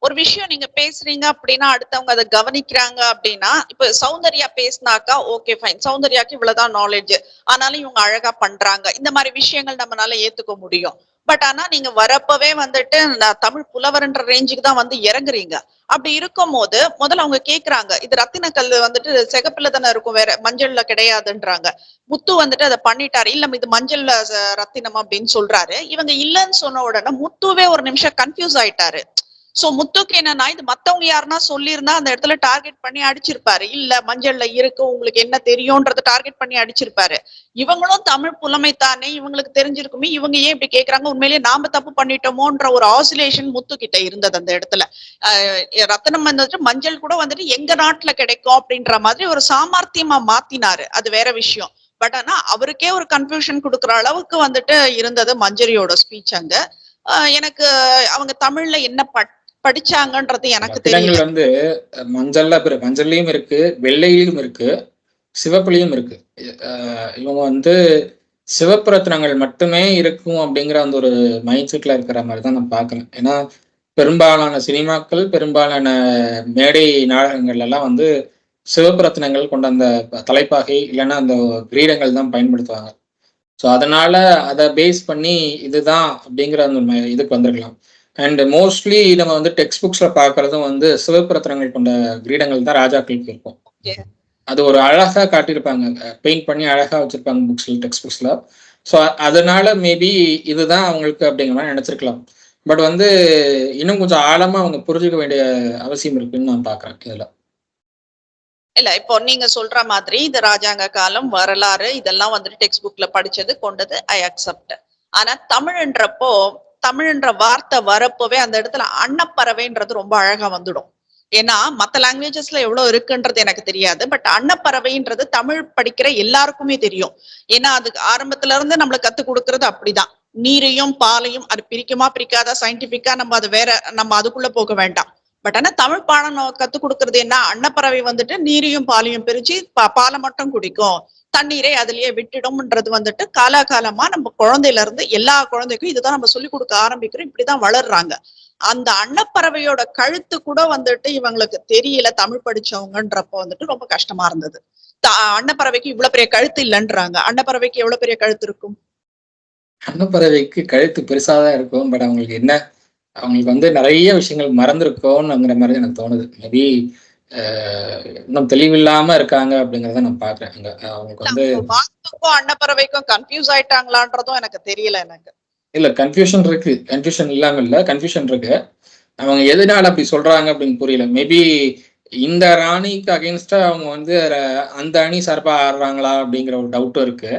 ஒரு விஷயம் நீங்க பேசுறீங்க அப்படின்னா அடுத்தவங்க அதை கவனிக்கிறாங்க அப்படின்னா, இப்ப சௌந்தர்யா பேசினாக்கா ஓகே ஃபைன், சௌந்தர்யாக்கு இவ்வளவுதான் நாலேஜ், ஆனாலும் இவங்க அழகா பண்றாங்க, இந்த மாதிரி விஷயங்கள் நம்மளால ஏத்துக்க முடியும். பட் ஆனா நீங்க வரப்பவே வந்துட்டு தமிழ் புலவர்ன்ற ரேஞ்சுக்கு தான் வந்து இறங்குறீங்க. அப்படி இருக்கும் போது முதல்ல அவங்க கேக்குறாங்க, இது ரத்தின கல்லு வந்துட்டு சிகப்புல தானே இருக்கும், வேற மஞ்சள்ல கிடையாதுன்றாங்க. முத்து வந்துட்டு அதை பண்ணிட்டாரு, இல்ல இது மஞ்சள்ல ரத்தினம் அப்படின்னு சொல்றாரு. இவங்க இல்லைன்னு சொன்ன உடனே முத்துவே ஒரு நிமிஷம் கன்ஃபியூஸ் ஆயிட்டாரு. சோ முத்துக்கு என்னன்னா, இது மத்தவங்க யாருன்னா சொல்லியிருந்தா அந்த இடத்துல டார்கெட் பண்ணி அடிச்சிருப்பாரு. இல்ல மஞ்சள்ல இருக்கு, உங்களுக்கு என்ன தெரியும்ன்றத டார்கெட் பண்ணி அடிச்சிருப்பாரு. இவங்களும் தமிழ் புலமை தானே, இவங்களுக்கு தெரிஞ்சிருக்குமே, இவங்க ஏன் இப்படி கேக்குறாங்க, உண்மையிலேயே நாம தப்பு பண்ணிட்டோமோன்ற ஒரு ஆசிலேஷன் முத்து கிட்ட இருந்தது அந்த இடத்துல. ரத்தனம் வந்துட்டு மஞ்சள் கூட வந்துட்டு எங்க நாட்டுல கிடைக்கும் அப்படின்ற மாதிரி ஒரு சாமர்த்தியமா மாத்தினாரு, அது வேற விஷயம். பட் ஆனா அவருக்கே ஒரு கன்ஃபியூஷன் கொடுக்குற அளவுக்கு வந்துட்டு இருந்தது மஞ்சரியோட ஸ்பீச் அங்க. எனக்கு அவங்க தமிழ்ல என்ன படிச்சாங்கன்றது எனக்கு தெரியல. வந்து மஞ்சள்லயும் இருக்கு, வெள்ளையிலும் இருக்கு, சிவப்புலையும் இருக்கு. இவங்க வந்து சிவப்பு ரத்னங்கள் மட்டுமே இருக்கும் அப்படிங்கிற அந்த ஒரு மைண்ட் செட்ல இருக்கிற மாதிரி தான் நான் பார்க்கிறேன். ஏன்னா பெரும்பாலான சினிமாக்கள், பெரும்பாலான மேடை நாடகங்கள் எல்லாம் வந்து சிவப்பு ரத்னங்கள் கொண்ட அந்த தலைப்பாகை இல்லைன்னா அந்த கிரீடங்கள் தான் பயன்படுத்துவாங்க. ஸோ அதனால அதை பேஸ் பண்ணி இதுதான் அப்படிங்கிற அந்த இதுக்கு வந்திருக்கலாம். அண்ட் மோஸ்ட்லி நம்ம வந்து டெக்ஸ்ட் புக்ஸ்ல பாக்குறதும் வந்து சிவப்பு ரத்னங்கள் கொண்ட கிரீடங்கள் தான் ராஜாக்களுக்கு இருக்கும். அது ஒரு அழகா காட்டியிருப்பாங்க, பெயிண்ட் பண்ணி அழகா வச்சிருப்பாங்க புக்ஸ்ல, டெக்ஸ்ட் புக்ஸ்ல. ஸோ அதனால மேபி இதுதான் அவங்களுக்கு அப்படிங்கிற மாதிரி நினைச்சிருக்கலாம். பட் வந்து இன்னும் கொஞ்சம் ஆழமா அவங்க புரிஞ்சுக்க வேண்டிய அவசியம் இருக்குன்னு நான் பாக்குறேன் இதுல. இல்ல இப்போ நீங்க சொல்ற மாதிரி இது ராஜாங்க காலம் வரலாறு இதெல்லாம் வந்துட்டு டெக்ஸ்ட் புக்ல படிச்சது கொண்டது, ஐ அக்செப்ட். ஆனா தமிழ்ன்றப்போ தமிழ்ன்ற வார்த்தை வரப்போவே அந்த இடத்துல அன்னப்பறவைன்றது ரொம்ப அழகா வந்துடும். ஏன்னா மத்த லாங்குவேஜஸ்ல எவ்வளவு இருக்குன்றது எனக்கு தெரியாது, பட் அன்னப்பறவைன்றது தமிழ் படிக்கிற எல்லாருக்குமே தெரியும். ஏன்னா அதுக்கு ஆரம்பத்துல இருந்து நம்மளுக்கு கத்து கொடுக்கறது அப்படிதான். நீரையும் பாலையும் அது பிரிக்குமா பிரிக்காதா சயின்டிபிக்கா நம்ம அது வேற, நம்ம அதுக்குள்ள போக வேண்டாம். பட் ஆனா தமிழ் பாடம் கத்து கொடுக்கறது என்ன, அன்னப்பறவை வந்துட்டு நீரையும் பாலையும் பிரிச்சு பாலை மட்டும் குடிக்கும், தண்ணீரை அதுலயே விட்டுடும்ன்றது வந்துட்டு காலாகாலமா நம்ம குழந்தையில இருந்து எல்லா குழந்தைக்கும் இதுதான் நம்ம சொல்லி கொடுக்க ஆரம்பிக்கிறோம், இப்படிதான் வளர்றாங்க. அந்த அன்னப்பறவையோட கழுத்து கூட வந்துட்டு இவங்களுக்கு தெரியல தமிழ் படிச்சவங்கன்றப்ப வந்துட்டு ரொம்ப கஷ்டமா இருந்தது. அன்னப்பறவைக்கு இவ்வளவு பெரிய கழுத்து இல்லைன்றாங்க, அன்னப்பறவைக்கு எவ்வளவு பெரிய கழுத்து இருக்கும்? அன்னப்பறவைக்கு கழுத்து பெருசாதான் இருக்கும். பட் அவங்களுக்கு என்ன, அவங்களுக்கு வந்து நிறைய விஷயங்கள் மறந்துருக்கோங்கிற மாதிரி எனக்கு தோணுது. மேபி இன்னும் தெளிவில்லாம இருக்காங்க அப்படிங்கறத நான் பாக்குறேன். அவங்களுக்கு வந்து வாத்துக்கும் அன்னப்பறவைக்கும் கன்ஃபியூஸ் ஆயிட்டாங்களான்றதும் எனக்கு தெரியல. எனக்கு இல்ல கன்ஃபியூஷன் இருக்கு, கன்ஃபியூஷன் இல்லாம இல்ல, கன்ஃபியூஷன் இருக்கு. அவங்க எதனால அப்படி சொல்றாங்க அப்படின்னு புரியல. மேபி இந்த ராணிக்கு அகேன்ஸ்டா அவங்க வந்து அந்த அணி சார்பா ஆடுறாங்களா அப்படிங்கிற ஒரு டவுட்டும் இருக்கு.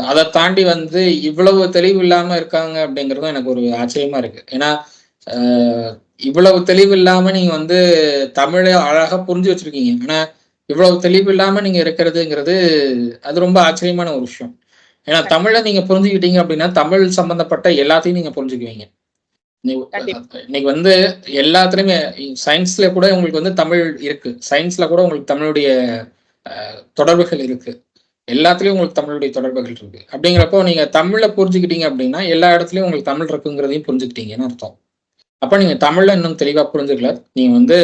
அதை தாண்டி வந்து இவ்வளவு தெளிவு இல்லாம இருக்காங்க அப்படிங்கிறதும் எனக்கு ஒரு ஆச்சரியமா இருக்கு. ஏன்னா இவ்வளவு தெளிவு இல்லாம நீங்க வந்து தமிழை அழகா புரிஞ்சு வச்சிருக்கீங்க, ஆனா இவ்வளவு தெளிவு இல்லாம நீங்க இருக்கிறதுங்கிறது அது ரொம்ப ஆச்சரியமான ஒரு விஷயம். ஏன்னா தமிழை நீங்க புரிஞ்சுக்கிட்டீங்க அப்படின்னா தமிழ் சம்பந்தப்பட்ட எல்லாத்தையும் நீங்க புரிஞ்சுக்குவீங்க. இன்னைக்கு வந்து எல்லாத்துலயுமே சயின்ஸ்ல கூட உங்களுக்கு வந்து தமிழ் இருக்கு, சயின்ஸ்ல கூட உங்களுக்கு தமிழுடைய தொடர்புகள் இருக்கு, எல்லாத்துலயும் உங்களுக்கு தமிழுடைய தொடர்புகள் இருக்கு. அப்படிங்கிறப்போ நீங்க தமிழை புரிஞ்சுக்கிட்டீங்க அப்படின்னா எல்லா இடத்துலயும் உங்களுக்கு தமிழ் இருக்குங்கிறதையும் புரிஞ்சுக்கிட்டீங்கன்னு அர்த்தம். அப்ப நீங்க தமிழ்ல இன்னும் தெளிவா புரிஞ்சுக்கல, நீங்க வந்து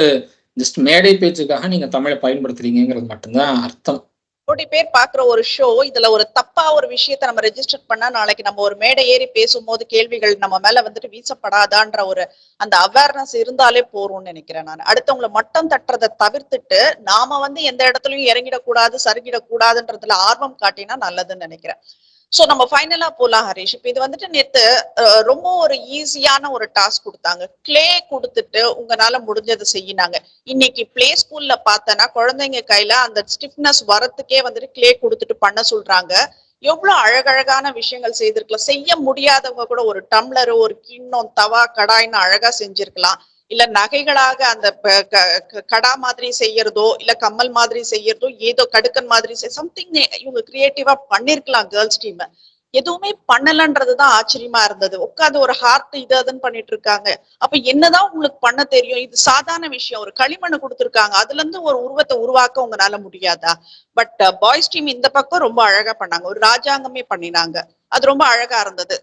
ஜஸ்ட் மேடை பேச்சுக்காக நீங்க தமிழை பயன்படுத்துறீங்கிறது மட்டும்தான் அர்த்தம். கோடி பேர் பாக்குற ஒரு ஷோ, இதுல ஒரு தப்பா ஒரு விஷயத்த நம்ம ரெஜிஸ்டர் பண்ணா நாளைக்கு நம்ம ஒரு மேடை ஏறி பேசும்போது கேள்விகள் நம்ம மேல வந்துட்டு வீசப்படாதான்ற ஒரு அந்த அவேர்னஸ் இருந்தாலே போறோம்னு நினைக்கிறேன் நான். அடுத்தவங்களை மட்டம் தட்டுறதை தவிர்த்துட்டு நாம வந்து எந்த இடத்துலயும் இறங்கிடக்கூடாது, சருகிடக்கூடாதுன்றதுல ஆர்வம் காட்டினா நல்லதுன்னு நினைக்கிறேன். சோ நம்ம ஃபைனலா போலாம் ஹரிஷ். இப்ப இது வந்துட்டு நேத்து ரொம்ப ஒரு ஈஸியான ஒரு டாஸ்க் கொடுத்தாங்க, கிளே கொடுத்துட்டு உங்களால முடிஞ்சதை செய்யினாங்க. இன்னைக்கு பிளே ஸ்கூல்ல பார்த்தனா குழந்தைங்க கையில அந்த ஸ்டிஃப்னஸ் வரத்துக்கே வந்துட்டு கிளே கொடுத்துட்டு பண்ண சொல்றாங்க. எவ்வளவு அழகழகான விஷயங்கள் செய்திருக்கலாம். செய்ய முடியாதவங்க கூட ஒரு டம்ளர், ஒரு கிண்ணம், தவா, கடாய்னு அழகா செஞ்சிருக்கலாம். இல்ல நகைகளாக அந்த கடா மாதிரி செய்யறதோ, இல்ல கம்மல் மாதிரி செய்யறதோ, ஏதோ கடுக்கன் மாதிரி சம்திங் இவங்க கிரியேட்டிவா பண்ணிருக்கலாம் கேர்ள்ஸ் டீம். எதுவுமே பண்ணலன்றதுதான் ஆச்சரியமா இருந்தது. உட்காந்து ஒரு ஹார்ட் இது அதுன்னு பண்ணிட்டு இருக்காங்க. அப்ப என்னதான் உங்களுக்கு பண்ண தெரியும்? இது சாதாரண விஷயம். ஒரு களிமண்ணு கொடுத்துருக்காங்க, அதுல இருந்து ஒரு உருவத்தை உருவாக்க உங்களால முடியாதா? பட் பாய்ஸ் டீம் இந்த பக்கம் ரொம்ப அழகா பண்ணாங்க, ஒரு ராஜாங்கமே பண்ணினாங்க, அது ரொம்ப அழகா இருந்தது.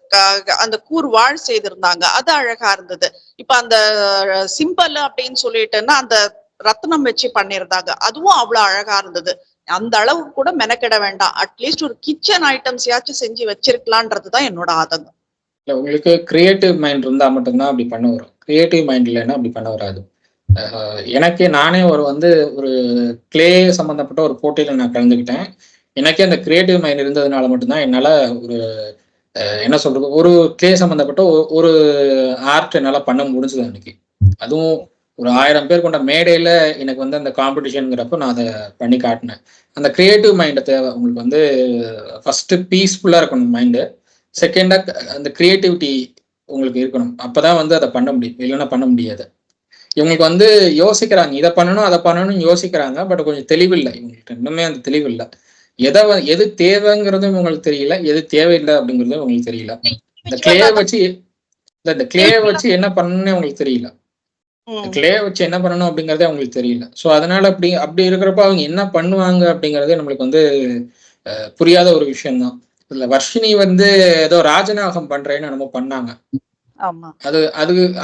அந்த கூர் வாழ் செய்திருந்தாங்க, அது அழகா இருந்தது. இப்ப அந்த சிம்பிள் அப்படின்னு சொல்லிட்டுன்னா அந்த ரத்னம் வச்சு பண்ணிருந்தாங்க, அதுவும் அவ்வளவு அழகா இருந்தது. அந்த அளவுக்கு கூட மெனக்கிட வேண்டாம், அட்லீஸ்ட் ஒரு கிச்சன் ஐட்டம்ஸ் யாச்சும் செஞ்சு வச்சிருக்கலான்றதுதான் என்னோட ஆதங்கம். இல்ல, உங்களுக்கு கிரியேட்டிவ் மைண்ட் இருந்தா மட்டும்தான் அப்படி பண்ண வரும், கிரியேட்டிவ் மைண்ட் இல்லைன்னா அப்படி பண்ண வராது. எனக்கே நானே ஒரு கிளே சம்பந்தப்பட்ட ஒரு போட்டியில நான் கலந்துக்கிட்டேன். எனக்கே அந்த கிரியேட்டிவ் மைண்ட் இருந்ததுனால மட்டும்தான் என்னால ஒரு என்ன சொல்றது, ஒரு கிளே சம்பந்தப்பட்ட ஒரு ஆர்ட் என்னால பண்ண முடிஞ்சது அன்னைக்கு. அதுவும் ஒரு 1000 பேர் கொண்ட மேடையில எனக்கு வந்து அந்த காம்படிஷனுங்கிறப்ப நான் அதை பண்ணி காட்டினேன். அந்த கிரியேட்டிவ் மைண்டை தேவை உங்களுக்கு வந்து. ஃபர்ஸ்ட் பீஸ்ஃபுல்லா இருக்கணும் மைண்டு, செகண்டா அந்த கிரியேட்டிவிட்டி உங்களுக்கு இருக்கணும், அப்பதான் வந்து அதை பண்ண முடியும், இல்லைன்னா பண்ண முடியாது. இவங்களுக்கு வந்து யோசிக்கிறாங்க, இதை பண்ணணும் அதை பண்ணணும்னு யோசிக்கிறாங்க, பட் கொஞ்சம் தெளிவில்லை இவங்கள்ட்ட, இன்னுமே அந்த தெளிவில்லை. எது தேவைங்கிறதும் உங்களுக்கு தெரியல, எது தேவையில்லை அப்படிங்கிறதும் உங்களுக்கு தெரியல. இந்த கிளே வச்சு என்ன பண்ணணும்னு உங்களுக்கு தெரியல, கிளே வச்சு என்ன பண்ணணும் அப்படிங்கறதே அவங்களுக்கு தெரியல. ஸோ அதனால அப்படி இருக்கிறப்ப அவங்க என்ன பண்ணுவாங்க அப்படிங்கறதே நம்மளுக்கு வந்து புரியாத ஒரு விஷயம்தான். இதுல வர்ஷினி வந்து ஏதோ ராஜநாகம் பண்றேன்னு என்னமோ பண்ணாங்க,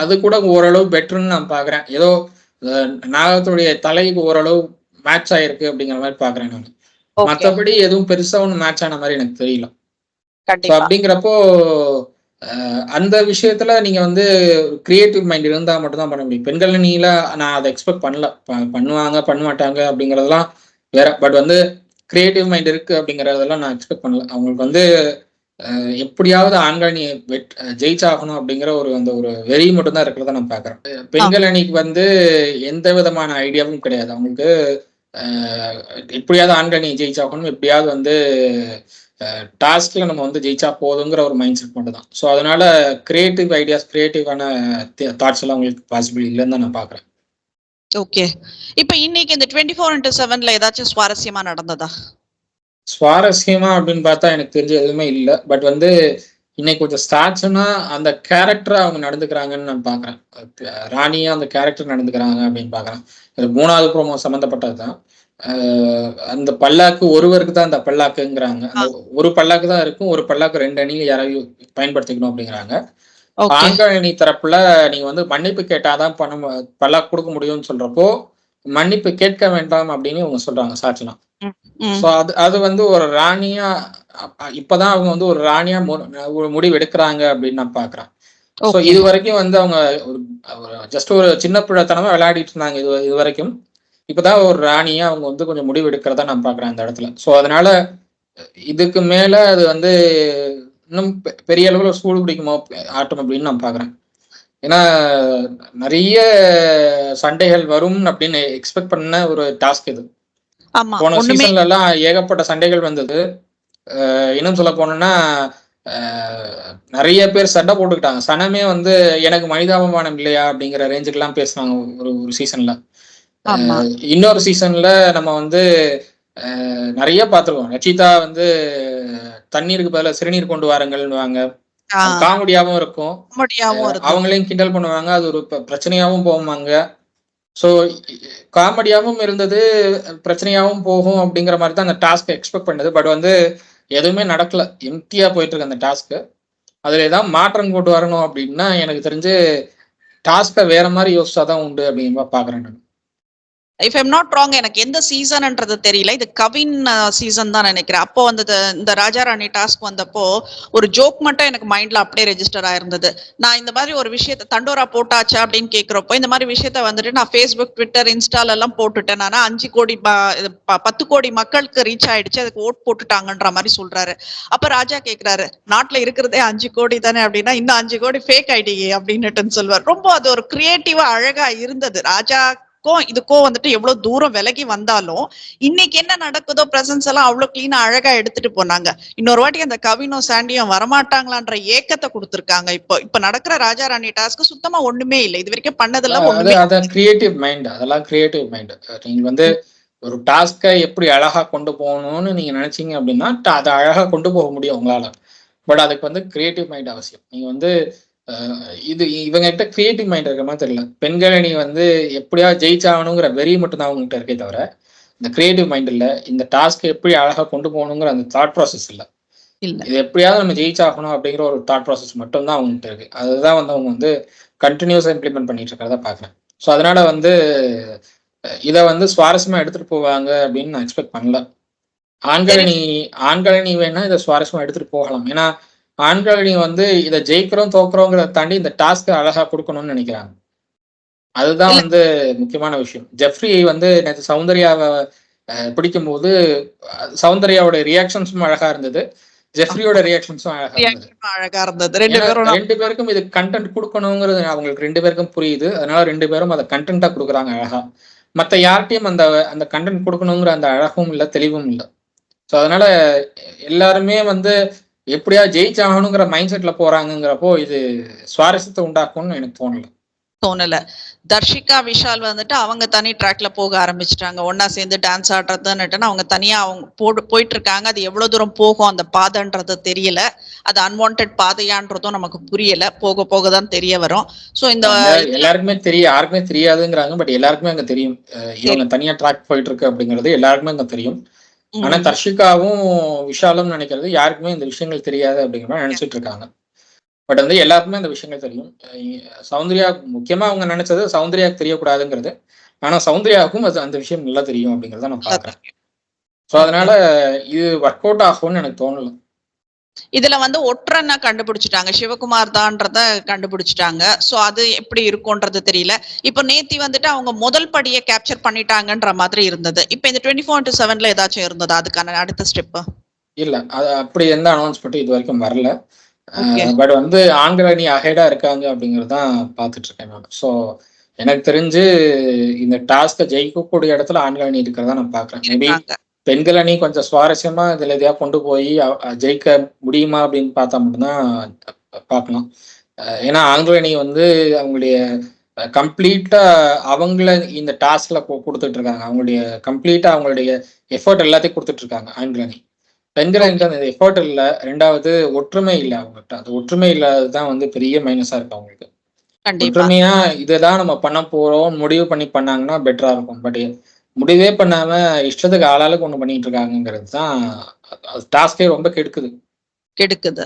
அது கூட ஓரளவு பெட்டர்ன்னு நான் பாக்குறேன். ஏதோ நாகத்துடைய தலைக்கு ஓரளவு மேட்ச் ஆயிருக்கு அப்படிங்கிற மாதிரி பாக்குறேன் நான். மற்றபடி எதுவும் பெருசா ஒண்ணு மேட்ச் ஆன மாதிரி எனக்கு தெரியல. அப்படிங்கிறப்போ அந்த விஷயத்துல நீங்க வந்து கிரியேட்டிவ் மைண்ட் இருந்தா மட்டும் தான் பண்ண முடியும். பெண்கள் நீல நான் அதை எக்ஸ்பெக்ட் பண்ணல, பண்ணுவாங்க பண்ண மாட்டாங்க அப்படிங்கறதெல்லாம் வேற. பட் வந்து கிரியேட்டிவ் மைண்ட் இருக்கு அப்படிங்கறதெல்லாம் நான் எக்ஸ்பெக்ட் பண்ணல. அவங்களுக்கு வந்து எப்படியாவது ஆண்கள் நீ ஜெயிச்சாகணும் அப்படிங்கிற அந்த ஒரு வெறி மட்டும் தான் இருக்கிறத நான் பாக்குறேன். பெண்கள் அணிக்கு வந்து எந்த விதமான ஐடியாவும் கிடையாது. அவங்களுக்கு எப்படியாவது ஆண்கள் நீ ஜெயிச்சாகணும், எப்படியாவது வந்து டாஸ்க்ல நம்ம வந்து ஜெயிச்சா போதுங்கிற ஒரு மைண்ட் செட் மட்டும் தான். ஸோ அதனால கிரியேட்டிவ் ஐடியாஸ், கிரியேட்டிவான தாட்ஸ் எல்லாம் உங்களுக்கு பாசிபிள் இல்லைன்னு தான் நான் பாக்குறேன். ஓகே, இப்ப இன்னைக்கு இந்த 24x7 ஏதாச்சும் சுவாரஸ்யமா நடந்ததா? சுவாரஸ்யமா அப்படின்னு பார்த்தா எனக்கு தெரிஞ்ச எதுவுமே இல்லை. பட் வந்து இன்னைக்கு கொஞ்சம் ஸ்டார்ட்ஸ்னா அந்த கேரக்டரா அவங்க நடந்துக்கிறாங்கன்னு நான் பாக்குறேன். ராணியா அந்த கேரக்டர் நடந்துக்கிறாங்க அப்படின்னு பாக்குறேன். இது 3வது ப்ரோமோ சம்பந்தப்பட்டதுதான். அந்த பல்லாக்கு ஒருவருக்கு தான் அந்த பல்லாக்குங்கிறாங்க. அந்த ஒரு பல்லாக்கு தான் இருக்கும். ஒரு பல்லாக்கு 2 அணியில யாரையும் பயன்படுத்திக்கணும் அப்படிங்கிறாங்க. ஆண்கள் அணி தரப்புல நீங்க வந்து மன்னிப்பு கேட்டாதான் பணம் பல்லாக்கு கொடுக்க முடியும்னு சொல்றப்போ மன்னிப்பு கேட்க வேண்டாம் அப்படின்னு இவங்க சொல்றாங்க சாட்சினா. சோ அது வந்து ஒரு ராணியா இப்பதான் அவங்க வந்து ஒரு ராணியா ஒரு முடிவு எடுக்கிறாங்க அப்படின்னு நான் பாக்குறேன். சோ இது வரைக்கும் வந்து அவங்க ஜஸ்ட் ஒரு சின்ன பிள்ளைத்தனமா விளையாடிட்டு இருந்தாங்க இது வரைக்கும். இப்பதான் ஒரு ராணியா அவங்க வந்து கொஞ்சம் முடிவு எடுக்கிறதா நான் பாக்குறேன் அந்த இடத்துல. சோ அதனால இதுக்கு மேல அது வந்து இன்னும் பெரிய அளவுல சூடு பிடிக்குமோ ஆட்டம் அப்படின்னு நான் பாக்குறேன். ஏன்னா நிறைய சண்டைகள் வரும் அப்படின்னு எக்ஸ்பெக்ட் பண்ண ஒரு டாஸ்க் இது. போன சீசன்ல எல்லாம் ஏகப்பட்ட சண்டைகள் வந்தது. இன்னும் சொல்ல போனோம்னா நிறைய பேர் சண்டை போட்டுக்கிட்டாங்க. சனமே வந்து எனக்கு மனிதாபமானம் இல்லையா அப்படிங்கிற ரேஞ்சுக்கு எல்லாம் பேசினாங்க ஒரு சீசன்ல. இன்னொரு சீசன்ல நம்ம வந்து நிறைய பார்த்துருக்கோம். ரச்சிதா வந்து தண்ணீருக்கு பதிலா சிறுநீர் கொண்டு வாருங்கள்னுவாங்க. காமெடியாவும் இருக்கும். அவங்களையும் கிண்டல் பண்ணுவாங்க. அது ஒரு பிரச்சனையாவும் போவாங்க. ஸோ காமெடியாவும் இருந்தது, பிரச்சனையாவும் போகும் அப்படிங்கிற மாதிரி தான் அந்த டாஸ்க் எக்ஸ்பெக்ட் பண்ணது. பட் வந்து எதுவுமே நடக்கல. எம்டியா போயிட்டு இருக்கு அந்த டாஸ்க்கு. அதுல ஏதாவது மாற்றம் கொண்டு வரணும் அப்படின்னா எனக்கு தெரிஞ்சு டாஸ்கை வேற மாதிரி யோசிச்சாதான் உண்டு அப்படின்னு பாக்குறேன் நான். இஃப் ஐம் நாட் ராங், எனக்கு எந்த சீசன்ன்றது தெரியல. இது கவின் சீசன் தான் நினைக்கிறேன். அப்போ வந்து இந்த ராஜா ராணி டாஸ்க் வந்தப்போ ஒரு ஜோக் மட்டும் எனக்கு மைண்ட்ல அப்படியே ரெஜிஸ்டர் ஆயிருந்தது. நான் இந்த மாதிரி ஒரு விஷயத்த தண்டோரா போட்டாச்சா அப்படின்னு கேட்கிறப்போ இந்த மாதிரி விஷயத்த வந்துட்டு நான் ஃபேஸ்புக், ட்விட்டர், இன்ஸ்டால எல்லாம் போட்டுட்டேன். நான் 5 கோடி 10 கோடி மக்களுக்கு ரீச் ஆயிடுச்சு, அதுக்கு ஓட் போட்டுட்டாங்கன்ற மாதிரி சொல்றாரு. அப்ப ராஜா கேட்கிறாரு, நாட்டுல இருக்கிறதே 5 கோடி தானே அப்படின்னா இன்னும் 5 கோடி ஃபேக் ஐடி அப்படின்னுட்டு சொல்வார். ரொம்ப அது ஒரு கிரியேட்டிவா அழகா இருந்தது. ராஜா இதுக்கோ வந்துட்டு எவ்வளவு தூரம் விலகி வந்தாலும் இன்னைக்கு என்ன நடக்குதோ பிரசன்ஸ் எல்லாம் அவ்வளவு கிளீனா அழகா எடுத்துட்டு போனாங்க. இன்னொரு வாட்டி அந்த கவினும் சாண்டியும் வரமாட்டாங்களான்ற ஏக்கத்தை கொடுத்திருக்காங்க. இப்ப நடக்கிற ராஜா ராணி டாஸ்க் சுத்தமா ஒண்ணுமே இல்லை. இது வரைக்கும் பண்ணதெல்லாம் ஒண்ணுமே. கிரியேட்டிவ் மைண்ட், அதெல்லாம் கிரியேட்டிவ் மைண்ட். நீங்க வந்து ஒரு டாஸ்கை எப்படி அழகா கொண்டு போகணும்னு நீங்க நினைச்சீங்க அப்படின்னா அதை அழகா கொண்டு போக முடியும் உங்களால. பட் அதுக்கு வந்து கிரியேட்டிவ் மைண்ட் அவசியம். நீங்க வந்து இது இவங்க கிட்ட கிரியேட்டிவ் மைண்ட் இருக்கிற மாதிரி தெரியல. பெண்களை நீ வந்து எப்படியா ஜெயிச்சாகணுங்கிற வெறி மட்டும் தான் அவங்ககிட்ட இருக்கே தவிர இந்த கிரியேட்டிவ் மைண்ட் இல்லை. இந்த டாஸ்க்கை எப்படி அழகா கொண்டு போகணுங்கிற அந்த தாட் ப்ராசஸ் இல்லை. இது எப்படியாவது நம்ம ஜெயிச்சாகணும் அப்படிங்கிற ஒரு தாட் ப்ராசஸ் மட்டும் தான் அவங்ககிட்ட இருக்கு. அதுதான் வந்து அவங்க வந்து கண்டினியூஸா இம்ப்ளிமெண்ட் பண்ணிட்டு இருக்கிறத பாக்குறேன். ஸோ அதனால வந்து இதை வந்து சுவாரஸ்யமா எடுத்துட்டு போவாங்க அப்படின்னு நான் எக்ஸ்பெக்ட் பண்ணல. ஆண்களை நீ வேணா இதை சுவாரஸ்யமா எடுத்துட்டு போகலாம். ஏன்னா ஆண்கள் நீ வந்து இதை ஜெயிக்கிறோம் தோக்குறோங்கிறத தாண்டி இந்த டாஸ்க் அழகா கொடுக்கணும்னு நினைக்கிறாங்க. அதுதான் வந்து முக்கியமான விஷயம். ஜெஃப்ரி வந்து நேற்று சௌந்தர்யாவை பிடிக்கும் போது சௌந்தர்யாவோட ரியாக்ஷன்ஸும் அழகா இருந்தது, ஜெஃப்ரியோட ரியாக்ஷன்ஸும் அழகா இருந்தது. 2 பேருக்கும் இது கண்டென்ட் கொடுக்கணுங்கிறது அவங்களுக்கு 2 பேருக்கும் புரியுது. அதனால 2 பேரும் அதை கண்டென்ட்டா கொடுக்குறாங்க அழகா. மற்ற யார்கிட்டையும் அந்த கண்டென்ட் கொடுக்கணுங்கிற அந்த அழகும் இல்லை, தெளிவும் இல்லை. ஸோ அதனால எல்லாருமே வந்து எப்படியா ஜெயிச்சாகணுங்கிற மைண்ட் செட்ல போறாங்கிறப்போ இது சுவாரஸ்யத்தை உண்டாக்கும்னு எனக்கு தோணல. தர்ஷிகா, விஷால் வந்துட்டு அவங்க தனி ட்ராக்ல போக ஆரம்பிச்சிட்டாங்க. ஒன்னா சேர்ந்து டான்ஸ் ஆடுறதுன்னு அவங்க தனியா அவங்க போயிட்டு இருக்காங்க. அது எவ்வளவு தூரம் போகும் அந்த பாதைன்றது தெரியல. அது அன்வான்ட் பாதையான்றதும் நமக்கு புரியல. போக போகதான் தெரிய வரும். சோ இந்த எல்லாருக்குமே யாருக்குமே தெரியாதுங்கிறாங்க. பட் எல்லாருக்குமே அங்க தெரியும் இவங்க தனியா ட்ராக் போயிட்டு இருக்கு அப்படிங்கிறது எல்லாருக்குமே அங்க தெரியும். ஆனா தர்ஷிகாவும் விஷாலும் நினைக்கிறது யாருக்குமே இந்த விஷயங்கள் தெரியாது அப்படிங்கிற மாதிரி நினைச்சிட்டு இருக்காங்க. பட் வந்து எல்லாருக்குமே இந்த விஷயங்கள் தெரியும். சௌந்தர்யா முக்கியமா அவங்க நினைச்சது சௌந்தர்யாவுக்கு தெரியக்கூடாதுங்கிறது. ஆனா சௌந்தர்யாவுக்கும் அது அந்த விஷயம் நல்லா தெரியும் அப்படிங்கறத நான் பாக்குறேன். ஸோ அதனால இது ஒர்க் அவுட் ஆகும்னு எனக்கு தோணல. இதுல வந்து ஒற்றனை கண்டுபிடிச்சிட்டாங்க, சிவகுமார் தான்றத கண்டுபிடிச்சிட்டாங்க. சோ அது எப்படி இருக்கும்ன்றது தெரியல. இப்ப நேத்தி வந்துட்டு அவங்க முதல் படியை கேப்சர் பண்ணிட்டாங்கன்ற மாதிரி இருந்தது. இப்ப இந்த 24/7 ஏதாச்சும் இருந்ததா அதுக்கான அடுத்த ஸ்டெப்? இல்ல, அது அப்படி எந்த அனௌன்ஸ்மெண்ட் இது வரைக்கும் வரல. பட் வந்து ஆண்கள் அணி அஹெடா இருக்காங்க அப்படிங்கறதான் பாத்துட்டு இருக்கேன் நான். ஸோ எனக்கு தெரிஞ்சு இந்த டாஸ்கை ஜெயிக்கக்கூடிய இடத்துல ஆண்கள் அணி இருக்கிறதா நான் பாக்குறேன். மேபி பெண்கள் அணி கொஞ்சம் சுவாரஸ்யமா இதுல எதையா கொண்டு போய் ஜெயிக்க முடியுமா அப்படின்னு பார்த்தா மட்டும்தான் பார்க்கலாம். ஏன்னா ஆண்கள் அணி வந்து அவங்களுடைய கம்ப்ளீட்டா அவங்கள இந்த டாஸ்க்ல கொடுத்துட்டு இருக்காங்க. அவங்களுடைய கம்ப்ளீட்டா அவங்களுடைய எஃபர்ட் எல்லாத்தையும் கொடுத்துட்டு இருக்காங்க ஆண்கள் அணி. பெண்களுக்கு அந்த எஃபோர்ட் இல்ல. 2வது ஒற்றுமை இல்ல அவங்ககிட்ட. அந்த ஒற்றுமை இல்லாததுதான் வந்து பெரிய மைனஸா இருக்கு அவங்களுக்கு. கண்டிப்பா. ஒற்றுமையா இதுதான் நம்ம பண்ண போறோம் முடிவு பண்ணி பண்ணாங்கன்னா பெட்டரா இருக்கும். பட் முடிவே பண்ணாம இஷ்டத்துக்கு ஆளாளுக்கு ஒண்ணு பண்ணிட்டு இருக்காங்கங்கிறது தான் டாஸ்கே ரொம்ப கெடுக்குது. கெடுக்குது.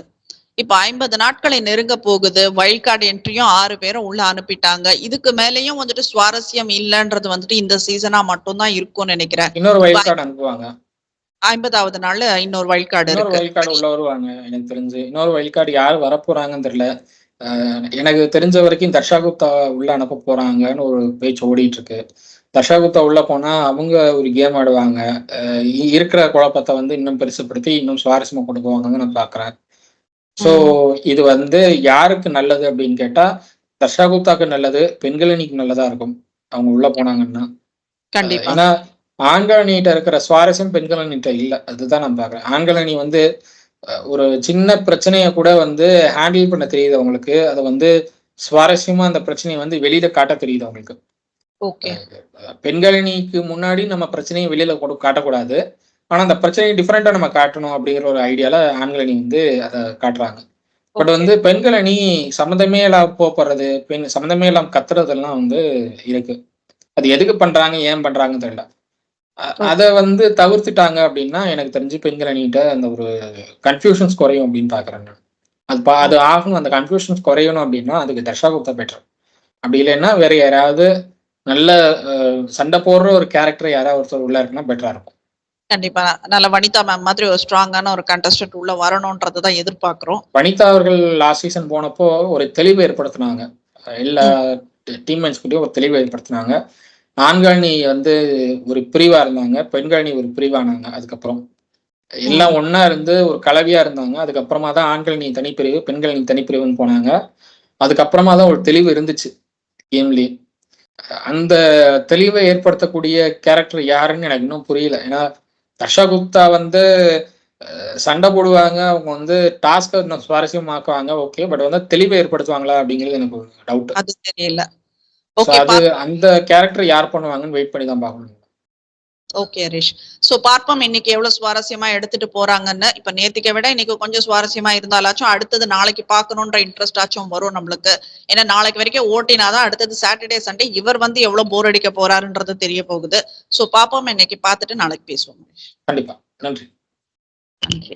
இப்ப 50 நாட்களை நெருங்க போகுது. வைல்ட் கார்டு என்ட்ரியும் 6 பேர உள்ள அனுப்பிட்டாங்க. இதுக்கு மேலயும் வந்துட்டு சுவாரஸ்யம் இல்லன்றது வந்துட்டு இந்த சீசனா மட்டும் தான் இருக்கும்னு நெனைக்கிறேன். இன்னொரு இப்ப வைல்ட் கார்டு அனுப்புவாங்க. 50வது நாள் இன்னொரு வைல்ட் கார்டு இன்னொரு இருக்கு. வைல்ட் கார்டு உள்ள வருவாங்க எனக்கு தெரிஞ்சு. இன்னொரு வைல்ட் கார்டு யார் வரப்போறாங்கன்னு தெரியல. எனக்கு தெரிஞ்ச வரைக்கும் தர்ஷா குப்தா உள்ள அனுப்ப போறாங்கன்னு ஒரு பேச்சு ஓடிட்டு இருக்கு. தர்ஷா குப்தா உள்ள போனா அவங்க ஒரு கேம் ஆடுவாங்க. இருக்கிற குழப்பத்தை வந்து இன்னும் பெருசுப்படுத்தி இன்னும் சுவாரஸ்யமா கொண்டு போவாங்கன்னு நான் பாக்குறேன். சோ இது வந்து யாருக்கு நல்லது அப்படின்னு கேட்டா தர்ஷா குப்தாக்கு நல்லது, பெண்கள் அணிக்கு நல்லதா இருக்கும் அவங்க உள்ள போனாங்கன்னா. கண்டிப்பா. ஏன்னா ஆண்கள் அணிகிட்ட இருக்கிற சுவாரஸ்யம் பெண்கள் அணிகிட்ட இல்ல. அதுதான் நான் பாக்குறேன். ஆண்கள் அணி வந்து ஒரு சின்ன பிரச்சனைய கூட வந்து ஹேண்டில் பண்ண தெரியுது அவங்களுக்கு. அத வந்து சுவாரஸ்யமா அந்த பிரச்சனைய வந்து வெளியில காட்ட தெரியுது அவங்களுக்கு. ஓகே. பெண்கள் அணிக்கு முன்னாடி நம்ம பிரச்சனைய வெளியில காட்டக்கூடாது. ஆனா அந்த பிரச்சனைய டிஃபரெண்டா நம்ம காட்டணும் அப்படிங்கிற ஒரு ஐடியால ஆண்கள் அணி வந்து அத காட்டுறாங்க. But okay. வந்து பெண்கள் அணி சம்மந்தமே இல்லாம போப்படுறது, சம்மந்தமே இல்லாம கத்துறதெல்லாம் வந்து இருக்கு. அது எதுக்கு பண்றாங்க, ஏன் பண்றாங்கன்னு தெரியல. அத ஓகே. வந்து தவிர்த்துட்டாங்க அப்படின்னா எனக்கு தெரிஞ்சு பெண்கள் அணிகிட்ட அந்த ஒரு கன்ஃப்யூஷன்ஸ் குறையும் அப்படின்னு பாக்குறேன் நான். அது ஓகே. ஆகணும். அந்த கன்ஃப்யூஷன்ஸ் குறையணும் அப்படின்னா அதுக்கு தர்ஷா குப்தா பெட்டர். அப்படி இல்லைன்னா வேற யாராவது நல்ல சண்டை போடுற ஒரு கேரக்டர் யாராவது ஒருத்தர் உள்ள இருக்குன்னா பெட்டரா இருக்கும். கண்டிப்பா. நல்ல வனிதா மேம் மாதிரி ஒரு ஸ்ட்ராங்கான ஒரு கண்டஸ்டன்ட் உள்ள வரணும்ன்றத தான் எதிர்பார்க்கிறோம். வனிதா அவர்கள் லாஸ்ட் சீசன் போனப்போ ஒரு தெளிவு ஏற்படுத்தினாங்க. எல்லா ம். டீம்மேட்ஸ் கிட்டயும் ஒரு தெளிவு ஏற்படுத்தினாங்க. ஆண்கள் அணி வந்து ஒரு பிரிவா இருந்தாங்க. பெண்கள் அணி ஒரு பிரிவானாங்க அதுக்கப்புறம். எல்லாம் ம். ஒண்ணா இருந்து ஒரு கலவையா இருந்தாங்க. அதுக்கப்புறமா தான் ஆண்கள் அணி தனிப்பிரிவு, பெண்கள் அணி தனிப்பிரிவுன்னு போனாங்க. அதுக்கப்புறமா தான் ஒரு தெளிவு இருந்துச்சு கேம்லயே. அந்த தெளிவை ஏற்படுத்தக்கூடிய கேரக்டர் யாருன்னு எனக்கு இன்னும் புரியல. ஏன்னா தர்ஷா குப்தா வந்து சண்டை போடுவாங்க. அவங்க வந்து டாஸ்க்க இன்னும் சுவாரஸ்யமாக்குவாங்க. ஓகே. பட் வந்து தெளிவை ஏற்படுத்துவாங்களா அப்படிங்கிறது எனக்கு ஒரு டவுட். அது தெரியல. So okay. அது அந்த கேரக்டர் யார் பண்ணுவாங்கன்னு வெயிட் பண்ணி தான் பார்க்கணும். ஓகே ஹரிஷ். சோ பார்ப்போம் இன்னைக்கு எவ்வளவு சுவாரஸ்யமா எடுத்துட்டு போறாங்கன்னு. இப்ப நேத்திக்க விட இன்னைக்கு கொஞ்சம் சுவாரஸ்யமா இருந்தாலாச்சும் அடுத்தது நாளைக்கு பார்க்கணுன்ற இன்ட்ரெஸ்ட் ஆச்சும் வரும் நம்மளுக்கு. ஏன்னா நாளைக்கு வரைக்கும் ஓட்டினாதான் அடுத்தது சாட்டர்டே சண்டே இவர் வந்து எவ்வளவு போர் அடிக்க போறாருன்றது தெரிய போகுது. சோ பார்ப்போம் இன்னைக்கு பார்த்துட்டு நாளைக்கு பேசுவோம். கண்டிப்பா. நன்றி. நன்றி.